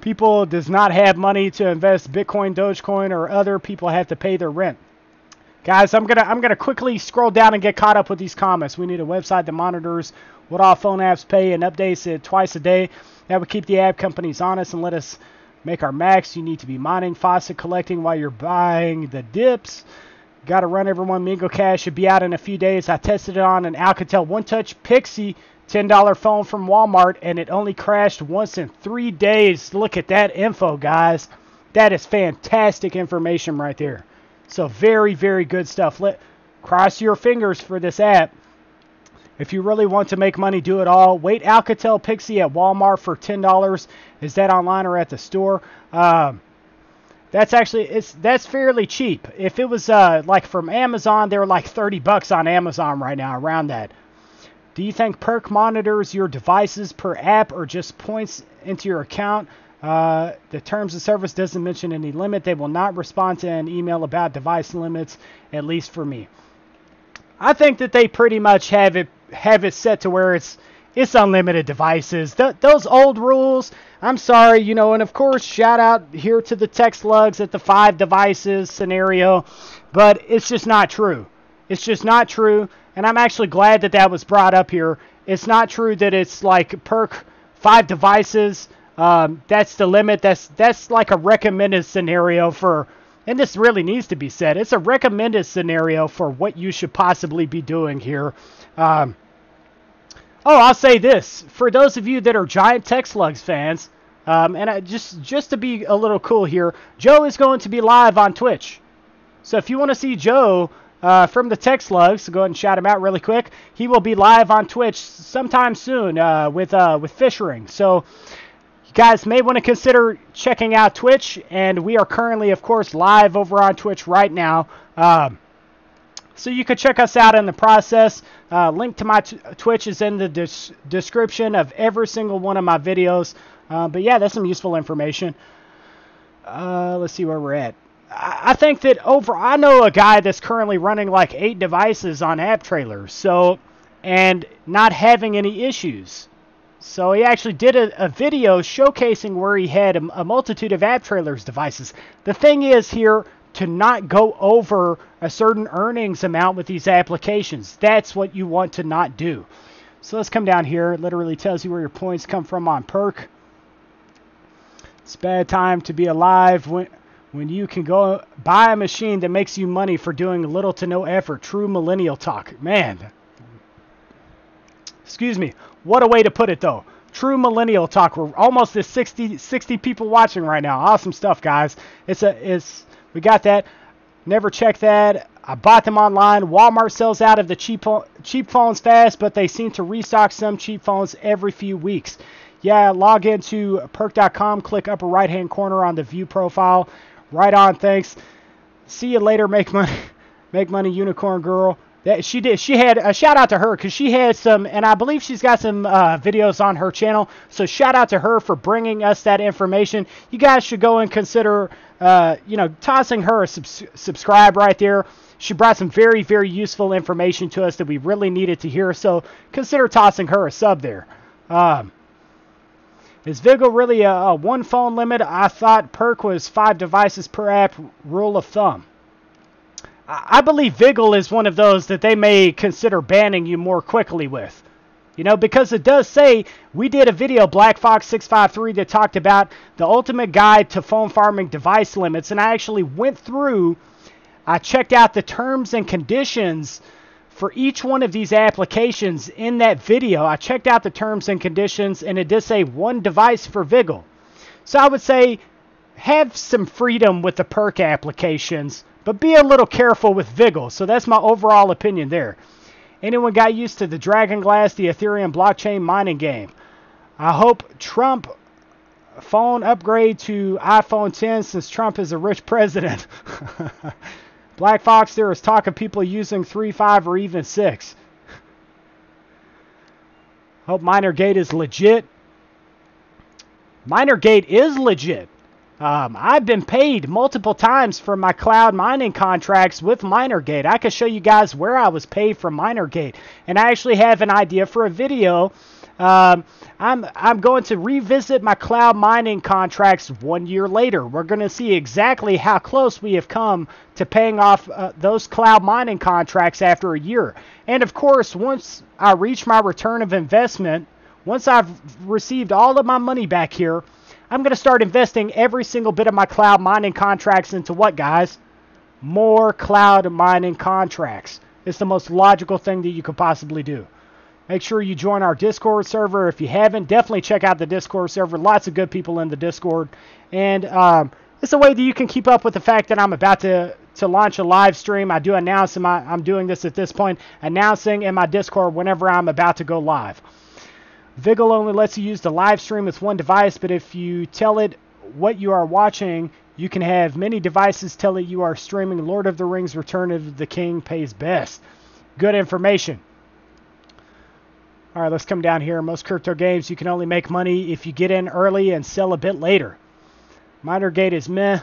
S1: People does not have money to invest Bitcoin, Dogecoin, or other people have to pay their rent. Guys, I'm gonna quickly scroll down and get caught up with these comments. We need a website that monitors what all phone apps pay and updates it twice a day. That would keep the app companies honest and let us make our max. You need to be mining, faucet collecting while you're buying the dips. Got to run everyone. Mingle Cash should be out in a few days. I tested it on an Alcatel One Touch Pixie $10 phone from Walmart, and it only crashed once in 3 days. Look at that info, guys. That is fantastic information right there. So very, very good stuff. Cross your fingers for this app. If you really want to make money, do it all. Wait, Alcatel Pixie at Walmart for $10. Is that online or at the store? That's actually that's fairly cheap. If it was like from Amazon, they're like $30 on Amazon right now, around that. Do you think Perk monitors your devices per app or just points into your account? The terms of service doesn't mention any limit. They will not respond to an email about device limits, at least for me. I think that they pretty much have it set to where it's unlimited devices. Those old rules, I'm sorry, you know, and of course, shout out here to the text lugs at the 5 devices scenario, but it's just not true. It's just not true. And I'm actually glad that was brought up here. It's not true that it's like Perk 5 devices. That's the limit. That's like a recommended scenario for, and this really needs to be said. It's a recommended scenario for what you should possibly be doing here. I'll say this. For those of you that are giant text lugs fans, and just to be a little cool here, Joe is going to be live on Twitch. So if you want to see Joe from the text lugs, so go ahead and shout him out really quick. He will be live on Twitch sometime soon with Fishering. So you guys may want to consider checking out Twitch, and we are currently, of course, live over on Twitch right now. So you could check us out in the process. Link to my Twitch is in the description of every single one of my videos. But yeah, that's some useful information. Let's see where we're at. I think that I know a guy that's currently running like 8 devices on app trailers, and not having any issues. So he actually did a video showcasing where he had a multitude of app trailers devices. The thing is here to not go over a certain earnings amount with these applications. That's what you want to not do. So let's come down here. It literally tells you where your points come from on Perk. It's a bad time to be alive when you can go buy a machine that makes you money for doing little to no effort. True millennial talk. Man. Excuse me. What a way to put it, though. True millennial talk. We're almost at 60 people watching right now. Awesome stuff, guys. We got that. Never checked that. I bought them online. Walmart sells out of the cheap phones fast, but they seem to restock some cheap phones every few weeks. Yeah, log into perk.com, click upper right-hand corner on the view profile. Right on, thanks. See you later, make money, unicorn girl. That she did. She had a shout out to her because she had some, and I believe she's got some videos on her channel. So shout out to her for bringing us that information. You guys should go and consider, tossing her a subscribe right there. She brought some very, very useful information to us that we really needed to hear. So consider tossing her a sub there. Is Vigil really a one phone limit? I thought Perk was 5 devices per app rule of thumb. I believe Vigil is one of those that they may consider banning you more quickly with. Because it does say, we did a video, Black Fox 653, that talked about the ultimate guide to phone farming device limits. And I actually went through, I checked out the terms and conditions for each one of these applications in that video. I checked out the terms and conditions, and it does say 1 device for Vigil. So I would say, have some freedom with the Perk applications, but be a little careful with Vigil. So that's my overall opinion there. Anyone got used to the Dragon Glass, the Ethereum blockchain mining game? I hope Trump phone upgrade to iPhone 10 since Trump is a rich president. Black Fox, there is talk of people using 3, 5, or even 6. Hope MinerGate is legit. MinerGate is legit. I've been paid multiple times for my cloud mining contracts with MinerGate. I can show you guys where I was paid from MinerGate. And I actually have an idea for a video. I'm going to revisit my cloud mining contracts 1 year later. We're going to see exactly how close we have come to paying off those cloud mining contracts after a year. And of course, once I reach my return of investment, once I've received all of my money back here, I'm going to start investing every single bit of my cloud mining contracts into what, guys? More cloud mining contracts. It's the most logical thing that you could possibly do. Make sure you join our Discord server. If you haven't, definitely check out the Discord server. Lots of good people in the Discord. And it's a way that you can keep up with the fact that I'm about to launch a live stream. I do announce, I'm doing this at this point, announcing in my Discord whenever I'm about to go live. Vigil only lets you use the live stream with 1 device, but if you tell it what you are watching, you can have many devices tell it you are streaming Lord of the Rings Return of the King pays best. Good information. All right, let's come down here. Most crypto games, you can only make money if you get in early and sell a bit later. MinerGate is meh.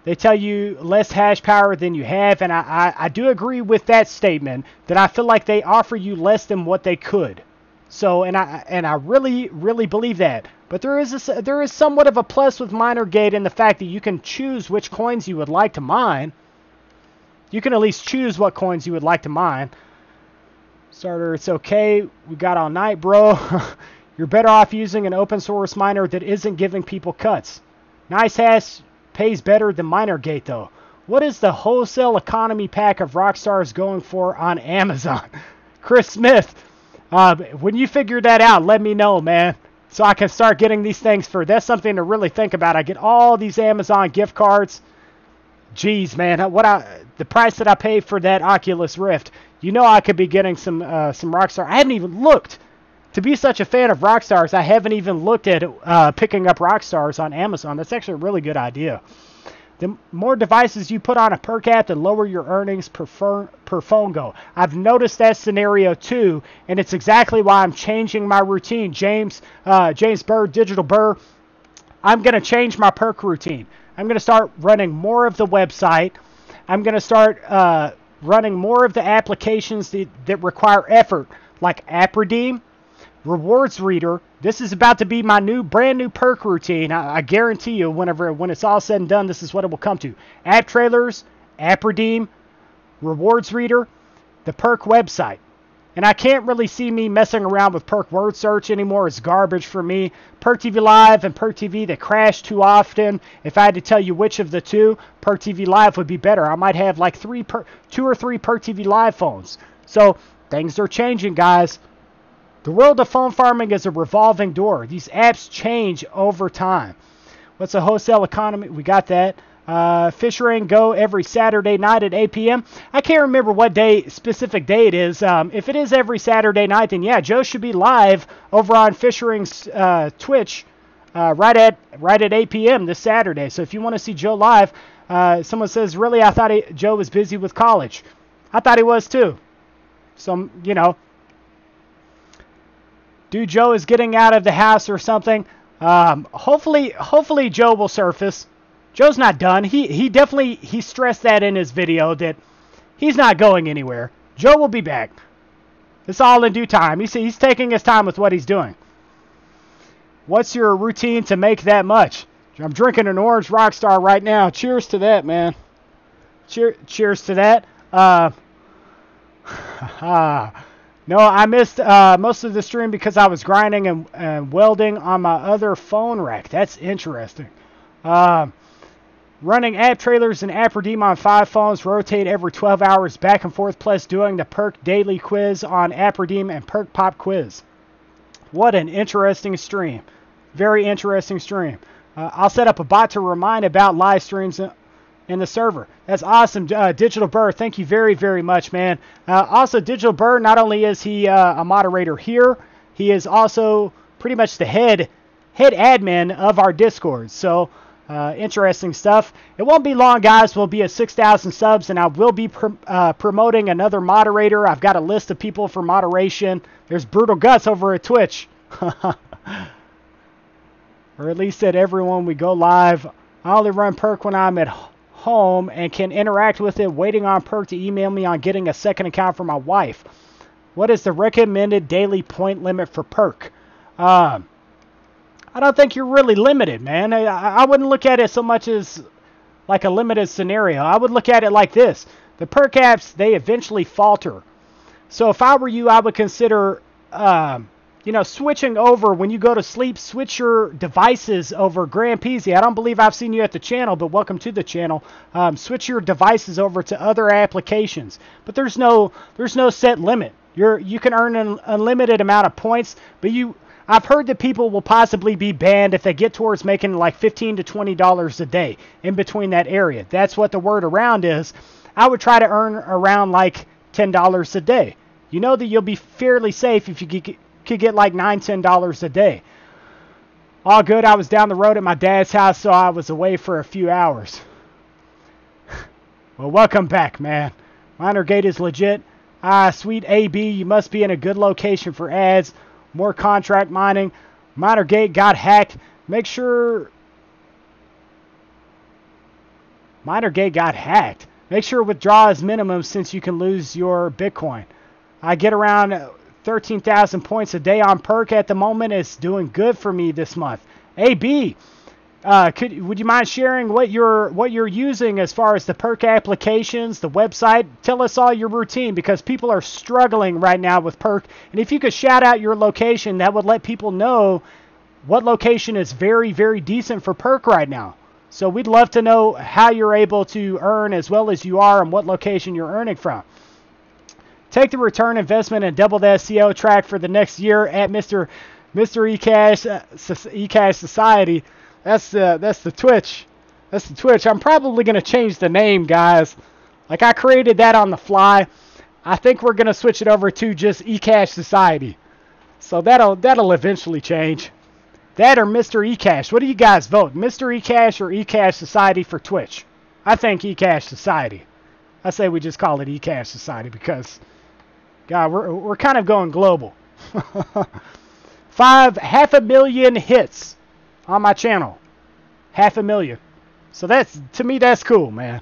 S1: They tell you less hash power than you have, and I do agree with that statement, that I feel like they offer you less than what they could. So, and I really, really believe that. But there is somewhat of a plus with MinerGate in the fact that you can choose which coins you would like to mine. You can at least choose what coins you would like to mine. Starter, it's okay. We got all night, bro. You're better off using an open source miner that isn't giving people cuts. Nice hash pays better than MinerGate, though. What is the wholesale economy pack of Rockstars going for on Amazon? Chris Smith. When you figure that out, let me know, man. So I can start getting these things that's something to really think about. I get all these Amazon gift cards. Jeez, man, the price that I paid for that Oculus Rift, I could be getting some Rockstar. I haven't even looked. To be such a fan of Rockstars, I haven't even looked at picking up Rockstars on Amazon. That's actually a really good idea. The more devices you put on a Perk app, the lower your earnings per phone go. I've noticed that scenario too, and it's exactly why I'm changing my routine. James Burr, Digital Burr, I'm going to change my Perk routine. I'm going to start running more of the website. I'm going to start running more of the applications that require effort, like App Redeem, Rewards Reader. This is about to be my brand new Perk routine. I guarantee you, when it's all said and done, this is what it will come to. App trailers, App Redeem, Rewards Reader, the Perk website. And I can't really see me messing around with Perk word search anymore. It's garbage for me. Perk TV Live and Perk TV, they crash too often. If I had to tell you which of the two, Perk TV Live would be better. I might have like 2 or 3 Perk TV Live phones. So things are changing, guys. The world of phone farming is a revolving door. These apps change over time. What's a wholesale economy? We got that. Fishing go every Saturday night at 8 p.m. I can't remember what specific day it is. If it is every Saturday night, then yeah, Joe should be live over on Fishering's Twitch right at 8 p.m. this Saturday. So if you want to see Joe live, someone says, really, I thought Joe was busy with college. I thought he was too. So, you know, dude, Joe is getting out of the house or something. Hopefully Joe will surface. Joe's not done. He stressed that in his video that he's not going anywhere. Joe will be back. It's all in due time. He's taking his time with what he's doing. What's your routine to make that much? I'm drinking an Orange Rockstar right now. Cheers to that, man. Cheers to that. No, I missed most of the stream because I was grinding and welding on my other phone rack. That's interesting. Running app trailers and app redeem on 5 phones, rotate every 12 hours back and forth, plus doing the Perk daily quiz on app redeem and Perk pop quiz. What an interesting stream. Very interesting stream. I'll set up a bot to remind about live streams in the server. That's awesome. Digital Bird, thank you very, very much, man. Also, Digital Bird, not only is he a moderator here, he is also pretty much the head admin of our Discord. So, interesting stuff. It won't be long, guys. We'll be at 6,000 subs, and I will be promoting another moderator. I've got a list of people for moderation. There's Brutal Guts over at Twitch. Or at least at everyone we go live. I only run Perk when I'm at home and can interact with it, waiting on Perk to email me on getting a second account for my wife. What is the recommended daily point limit for Perk? I don't think you're really limited, man. I wouldn't look at it so much as like a limited scenario. I would look at it like this. The Perk apps, they eventually falter. So if I were you, I would consider, switching over when you go to sleep, switch your devices over. Grand Peasy, I don't believe I've seen you at the channel, but welcome to the channel. Switch your devices over to other applications. But there's no set limit. You can earn an unlimited amount of points, but I've heard that people will possibly be banned if they get towards making like $15 to $20 a day in between that area. That's what the word around is. I would try to earn around like $10 a day. You know that you'll be fairly safe if you could get like $9, $10 a day. All good. I was down the road at my dad's house, so I was away for a few hours. Well, welcome back, man. Minergate is legit. Sweet AB, you must be in a good location for ads. More contract mining. Minergate got hacked. Make sure Minergate got hacked. Make sure withdrawal is minimum since you can lose your Bitcoin. I get around 13,000 points a day on Perk at the moment. It's doing good for me this month. AB, would you mind sharing what you're using as far as the Perk applications, the website? Tell us all your routine because people are struggling right now with Perk. And if you could shout out your location, that would let people know what location is very, very decent for Perk right now. So we'd love to know how you're able to earn as well as you are and what location you're earning from. Take the return investment and double the SEO track for the next year at Mr. eCash Society. That's the Twitch. That's the Twitch. I'm probably going to change the name, guys. Like, I created that on the fly. I think we're going to switch it over to just eCash Society. So that'll eventually change. That or Mr. eCash. What do you guys vote? Mr. eCash or eCash Society for Twitch? I think eCash Society. I say we just call it eCash Society because, God, we're kind of going global. 500,000 hits on my channel. 500,000. So to me, that's cool, man.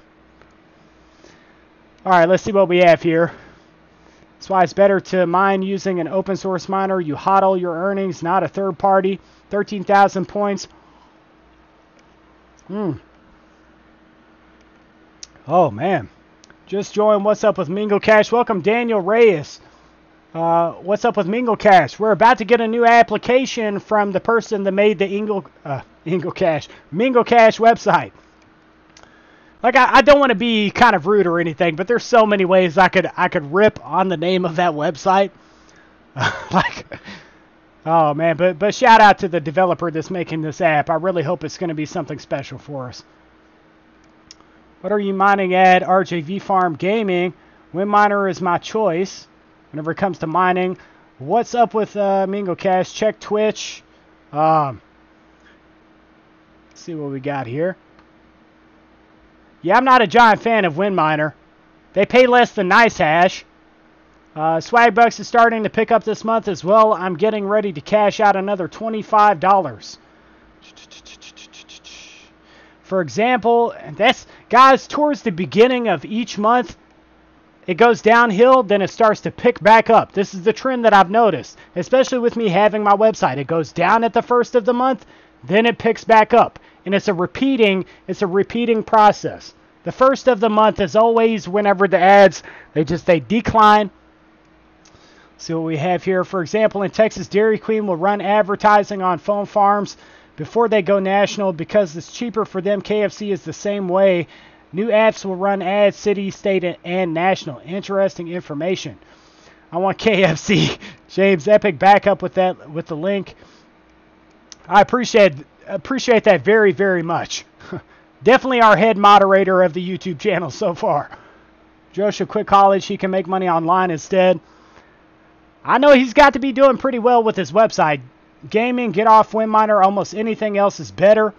S1: All right, let's see what we have here. That's why it's better to mine using an open source miner. You hodl your earnings, not a third party. 13,000 points. Oh, man. Just joined. What's up with Mingle Cash? Welcome, Daniel Reyes. What's up with Mingle Cash? We're about to get a new application from the person that made the Mingle Cash website. Like, I don't want to be kind of rude or anything, but there's so many ways I could rip on the name of that website. Oh man, but shout out to the developer that's making this app. I really hope it's going to be something special for us. What are you mining at? RJV Farm Gaming. WinMiner is my choice whenever it comes to mining. What's up with Mingle Cash? Check Twitch. Let's see what we got here. Yeah, I'm not a giant fan of WinMiner. They pay less than NiceHash. Swagbucks is starting to pick up this month as well. I'm getting ready to cash out another $25. For example, that's, guys, towards the beginning of each month, it goes downhill, then it starts to pick back up. This is the trend that I've noticed, especially with me having my website. It goes down at the first of the month, then it picks back up. And it's a repeating process. The first of the month is always whenever the ads, they decline. See what we have here. For example, in Texas, Dairy Queen will run advertising on phone farms before they go national because it's cheaper for them. KFC is the same way. New apps will run ads city, state, and national. Interesting information. I want KFC. James, epic backup with that, with the link. I appreciate that very, very much. Definitely our head moderator of the YouTube channel so far. Joe should quit college. He can make money online instead. I know he's got to be doing pretty well with his website. Gaming, get off WinMiner, almost anything else is better.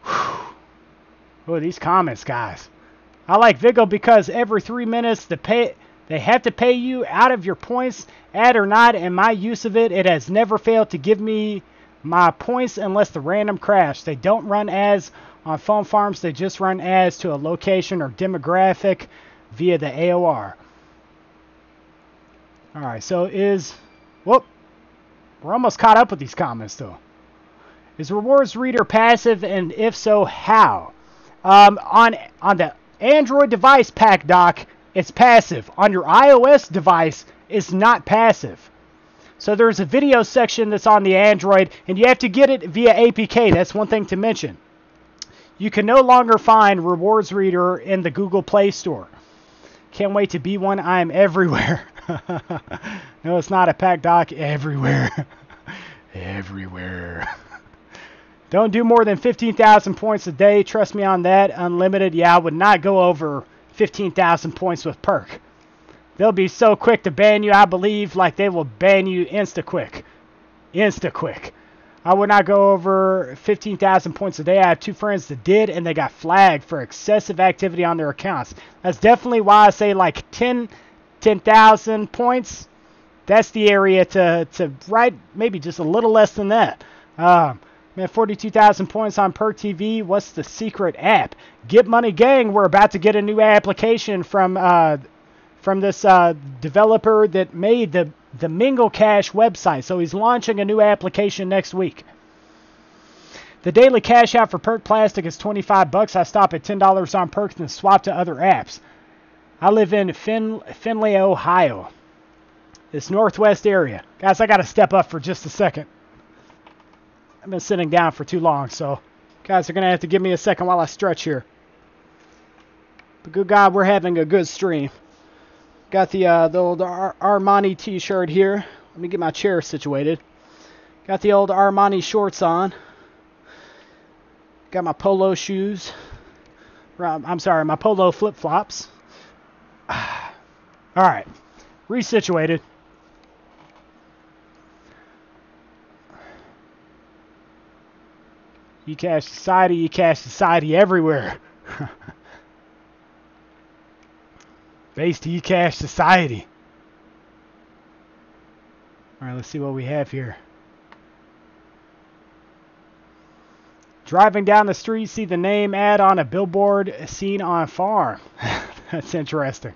S1: Oh, these comments, guys. I like Vigo because every 3 minutes they have to pay you out of your points, ad or not, and my use of it, it has never failed to give me my points unless the random crash. They don't run ads on phone farms, they just run ads to a location or demographic via the AOR. Alright, so whoop. We're almost caught up with these comments though. Is Rewards Reader passive, and if so, how? On the Android device, Pack Doc, it's passive. On your iOS device, it's not passive. So there's a video section that's on the Android, and you have to get it via APK. That's one thing to mention. You can no longer find Rewards Reader in the Google Play Store. Can't wait to be one. I'm everywhere. No, it's not a Pack Doc. Everywhere. Everywhere. Don't do more than 15,000 points a day. Trust me on that. Unlimited. Yeah, I would not go over 15,000 points with Perk. They'll be so quick to ban you, I believe, like they will ban you insta-quick. Insta-quick. I would not go over 15,000 points a day. I have 2 friends that did, and they got flagged for excessive activity on their accounts. That's definitely why I say like 10,000 points. That's the area to write, maybe just a little less than that. Man, 42,000 points on Perk TV. What's the secret app? Get Money Gang. We're about to get a new application from this developer that made the Mingle Cash website. So he's launching a new application next week. The daily cash out for Perk Plastic is $25. I stop at $10 on Perks and swap to other apps. I live in Findlay, Ohio. It's northwest area. Guys, I got to step up for just a second. I've been sitting down for too long, so guys are going to have to give me a second while I stretch here. But good God, we're having a good stream. Got the old Armani t-shirt here. Let me get my chair situated. Got the old Armani shorts on. Got my polo shoes. I'm sorry, my polo flip-flops. Alright, resituated. eCash Society everywhere. Based eCash Society. Alright, let's see what we have here. Driving down the street, see the name ad on a billboard seen on farm. That's interesting.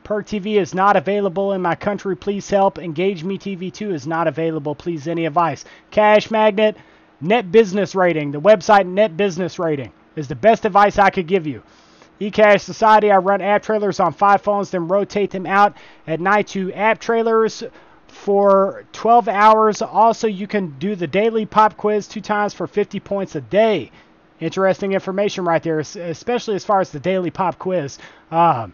S1: Perk TV is not available in my country. Please help. Engage Me TV 2 is not available. Please, any advice? Cash Magnet, Net Business Rating. The website Net Business Rating is the best advice I could give you. eCash Society, I run app trailers on 5 phones, then rotate them out at night to app trailers for 12 hours. Also, you can do the daily pop quiz 2 times for 50 points a day. Interesting information right there, especially as far as the daily pop quiz. eCash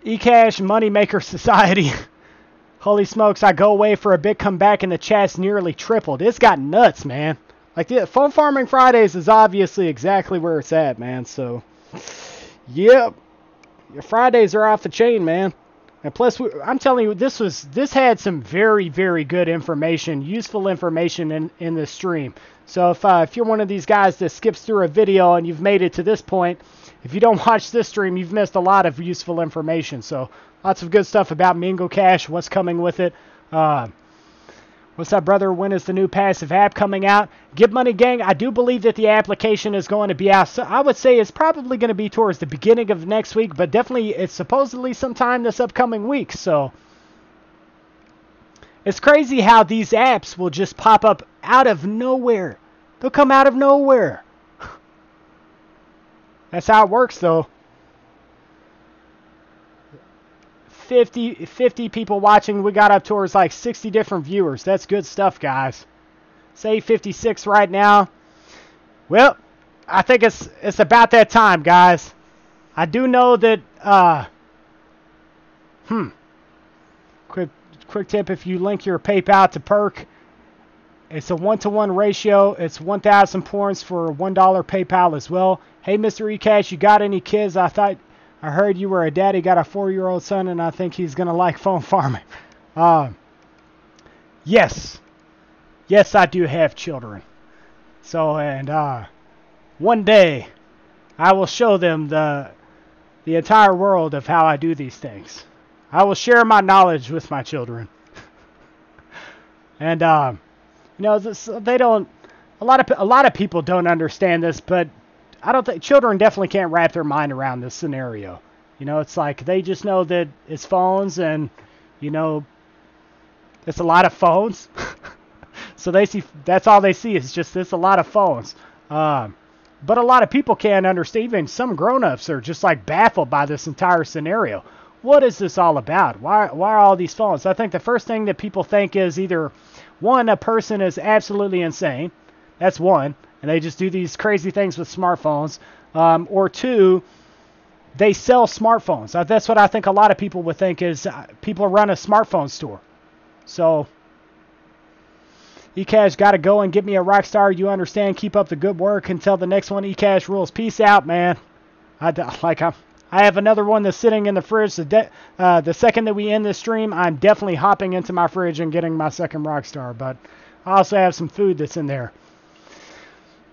S1: Moneymaker Society. Holy smokes, I go away for a bit, come back, and the chat's nearly tripled. It's got nuts, man. Like, the Phone Farming Fridays is obviously exactly where it's at, man. So, yep. Your Fridays are off the chain, man. And plus, I'm telling you, this had some very, very good information, useful information in this stream. So if you're one of these guys that skips through a video and you've made it to this point, if you don't watch this stream, you've missed a lot of useful information. So lots of good stuff about Mingle Cash, what's coming with it. What's up, brother? When is the new passive app coming out? Get Money Gang, I do believe that the application is going to be out. So I would say it's probably going to be towards the beginning of next week, but definitely it's supposedly sometime this upcoming week. So it's crazy how these apps will just pop up out of nowhere. They'll come out of nowhere. That's how it works, though. 50 people watching. We got up towards like 60 different viewers. That's good stuff, guys. Say 56 right now. Well, I think it's about that time, guys. I do know that quick tip, if you link your PayPal to Perk, it's a 1-to-1 ratio. It's 1,000 points for $1 PayPal as well. Hey, Mr. eCash, you got any kids? I heard you were a daddy, got a 4-year-old son, and I think he's going to like phone farming. Yes. Yes, I do have children. So, and one day, I will show them the entire world of how I do these things. I will share my knowledge with my children. And, you know, they don't, a lot of people don't understand this, but I don't think children definitely can't wrap their mind around this scenario. You know, it's like they just know that it's phones and, you know, it's a lot of phones. So that's all they see is just this, a lot of phones. But a lot of people can't understand. Even some grown-ups are just like baffled by this entire scenario. What is this all about? Why are all these phones? I think the first thing that people think is either, one, a person is absolutely insane. That's one. And they just do these crazy things with smartphones. Or two, they sell smartphones. That's what I think a lot of people would think is people run a smartphone store. So, eCash got to go and get me a rock star. You understand? Keep up the good work until the next one. eCash rules. Peace out, man. I have another one that's sitting in the fridge. The second that we end this stream, I'm definitely hopping into my fridge and getting my second rock star. But I also have some food that's in there.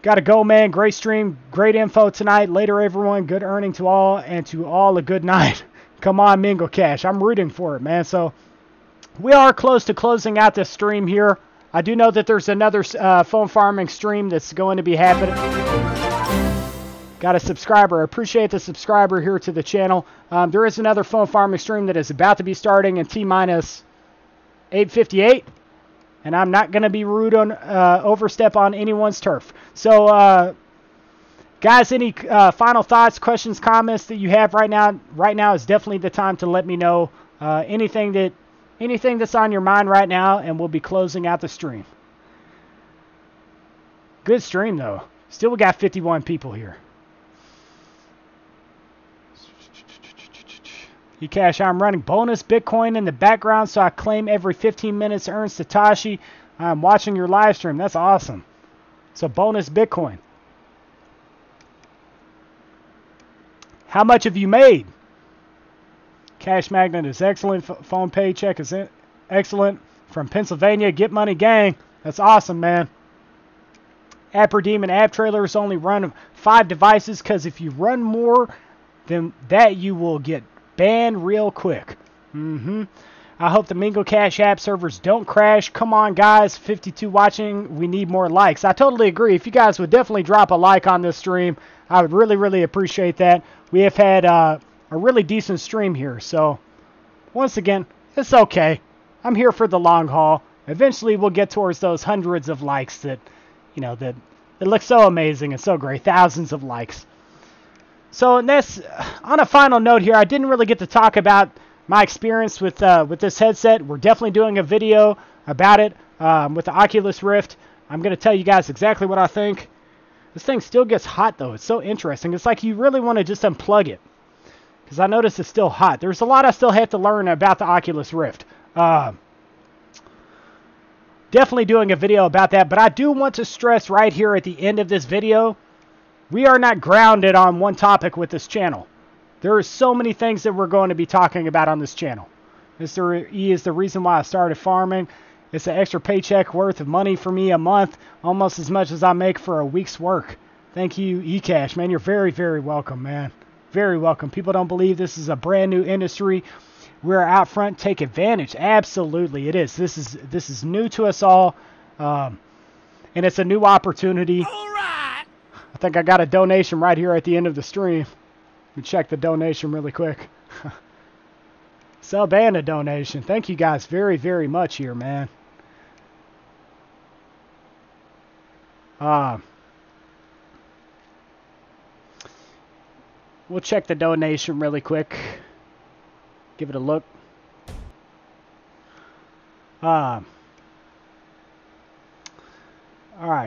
S1: Got to go, man. Great stream. Great info tonight. Later, everyone. Good earning to all, and to all a good night. Come on, Mingle Cash. I'm rooting for it, man. So we are close to closing out this stream here. I do know that there's another phone farming stream that's going to be happening. Got a subscriber. I appreciate the subscriber here to the channel. There is another phone farming stream that is about to be starting in T-minus 8:58. And I'm not going to be rude on overstep on anyone's turf. So, guys, any final thoughts, questions, comments that you have right now? Right now is definitely the time to let me know anything that's on your mind right now, and we'll be closing out the stream. Good stream, though. Still, we got 51 people here. eCash, I'm running bonus Bitcoin in the background, so I claim every 15 minutes earns Satoshi. I'm watching your live stream. That's awesome. So bonus Bitcoin. How much have you made? Cash Magnet is excellent. Phone Paycheck is excellent. From Pennsylvania, Get Money Gang. That's awesome, man. App Redeem and App Trailers only run 5 devices, because if you run more than that, you will get banned real quick. I hope the Mingle Cash app servers don't crash. Come on, guys. 52 watching. We need more likes. I totally agree. If you guys would definitely drop a like on this stream, I would really, really appreciate that. We have had a really decent stream here. So, once again, it's okay. I'm here for the long haul. Eventually, we'll get towards those hundreds of likes that, you know, that look so amazing and so great. Thousands of likes. So, and that's, on a final note here, I didn't really get to talk about my experience with this headset. We're definitely doing a video about it with the Oculus Rift. I'm going to tell you guys exactly what I think. This thing still gets hot, though. It's so interesting. It's like you really want to just unplug it, because I notice it's still hot. There's a lot I still have to learn about the Oculus Rift. Definitely doing a video about that, but I do want to stress right here at the end of this video, we are not grounded on one topic with this channel. There are so many things that we're going to be talking about on this channel. Mr. E is the reason why I started farming. It's an extra paycheck worth of money for me a month, almost as much as I make for a week's work. Thank you, eCash, man. You're very, very welcome, man. Very welcome. People don't believe this is a brand new industry. We're out front. Take advantage. Absolutely, it is. This is new to us all, and it's a new opportunity.
S2: All right.
S1: I think I got a donation right here at the end of the stream. Let me check the donation really quick. Sub and a donation. Thank you guys very, very much here, man. We'll check the donation really quick. Give it a look. Alright,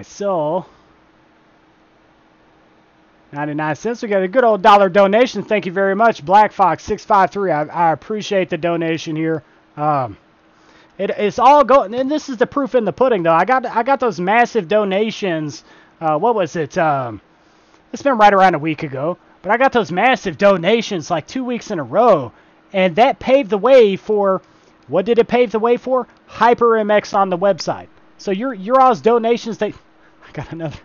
S1: so 99 cents. We got a good old dollar donation. Thank you very much, Black Fox 653. I appreciate the donation here. It's all going, and this is the proof in the pudding, though. I got those massive donations. What was it? It's been right around a week ago, but I got those massive donations like 2 weeks in a row, and that paved the way for. What did it pave the way for? HyperMX on the website. So your all's donations. I got another.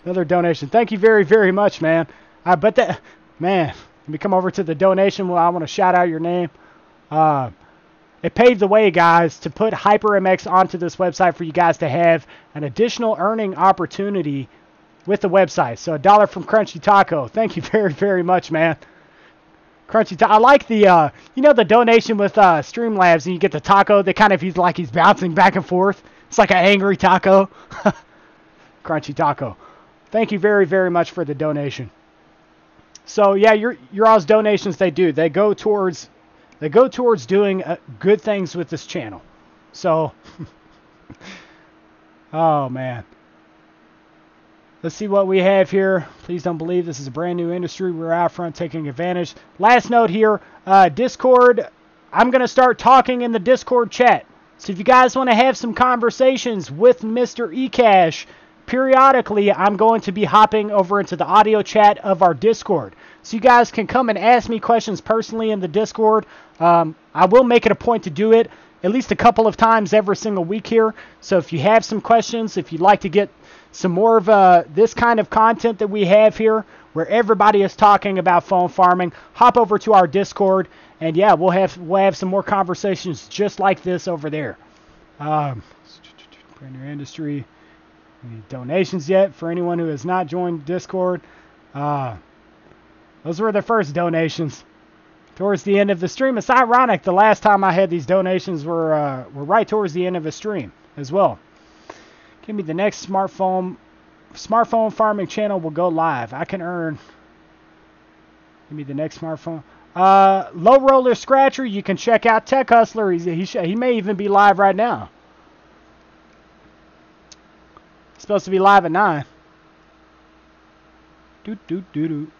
S1: Another donation. Thank you very, very much, man. But that, man, let me come over to the donation. Well, I want to shout out your name. It paved the way, guys, to put HyperMX onto this website for you guys to have an additional earning opportunity with the website. So $1 from Crunchy Taco. Thank you very, very much, man. Crunchy Taco. I like the, the donation with Streamlabs, and you get the taco that kind of he's bouncing back and forth. It's like an angry taco. Crunchy Taco. Thank you very, very much for the donation. So yeah, your all's donations they go towards doing good things with this channel. So, oh man, let's see what we have here. Please don't believe this is a brand new industry. We're out front taking advantage. Last note here, Discord. I'm gonna start talking in the Discord chat. So if you guys want to have some conversations with Mr. eCash. Periodically, I'm going to be hopping over into the audio chat of our Discord. So you guys can come and ask me questions personally in the Discord. I will make it a point to do it at least a couple of times every single week here. So if you have some questions, if you'd like to get some more of this kind of content that we have here, where everybody is talking about phone farming, hop over to our Discord. And yeah, we'll have some more conversations just like this over there. Brand new industry. Any donations yet for anyone who has not joined Discord? Those were the first donations towards the end of the stream. It's ironic the last time I had these donations were right towards the end of the stream as well. Give me the next smartphone farming channel will go live. I can earn. Give me the next smartphone. Low Roller Scratcher. You can check out Tech Hustler. He may even be live right now. Supposed to be live at 9. Doot.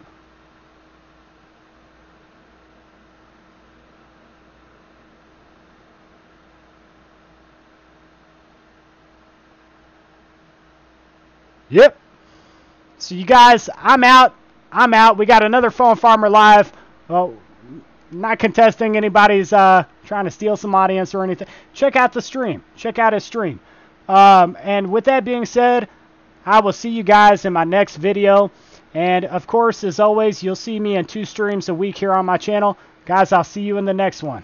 S1: Yep. So you guys, I'm out. We got another phone farmer live. Well, not contesting anybody's trying to steal some audience or anything. Check out the stream. Check out his stream. And with that being said, I will see you guys in my next video. And of course, as always, you'll see me in 2 streams a week here on my channel. Guys, I'll see you in the next one.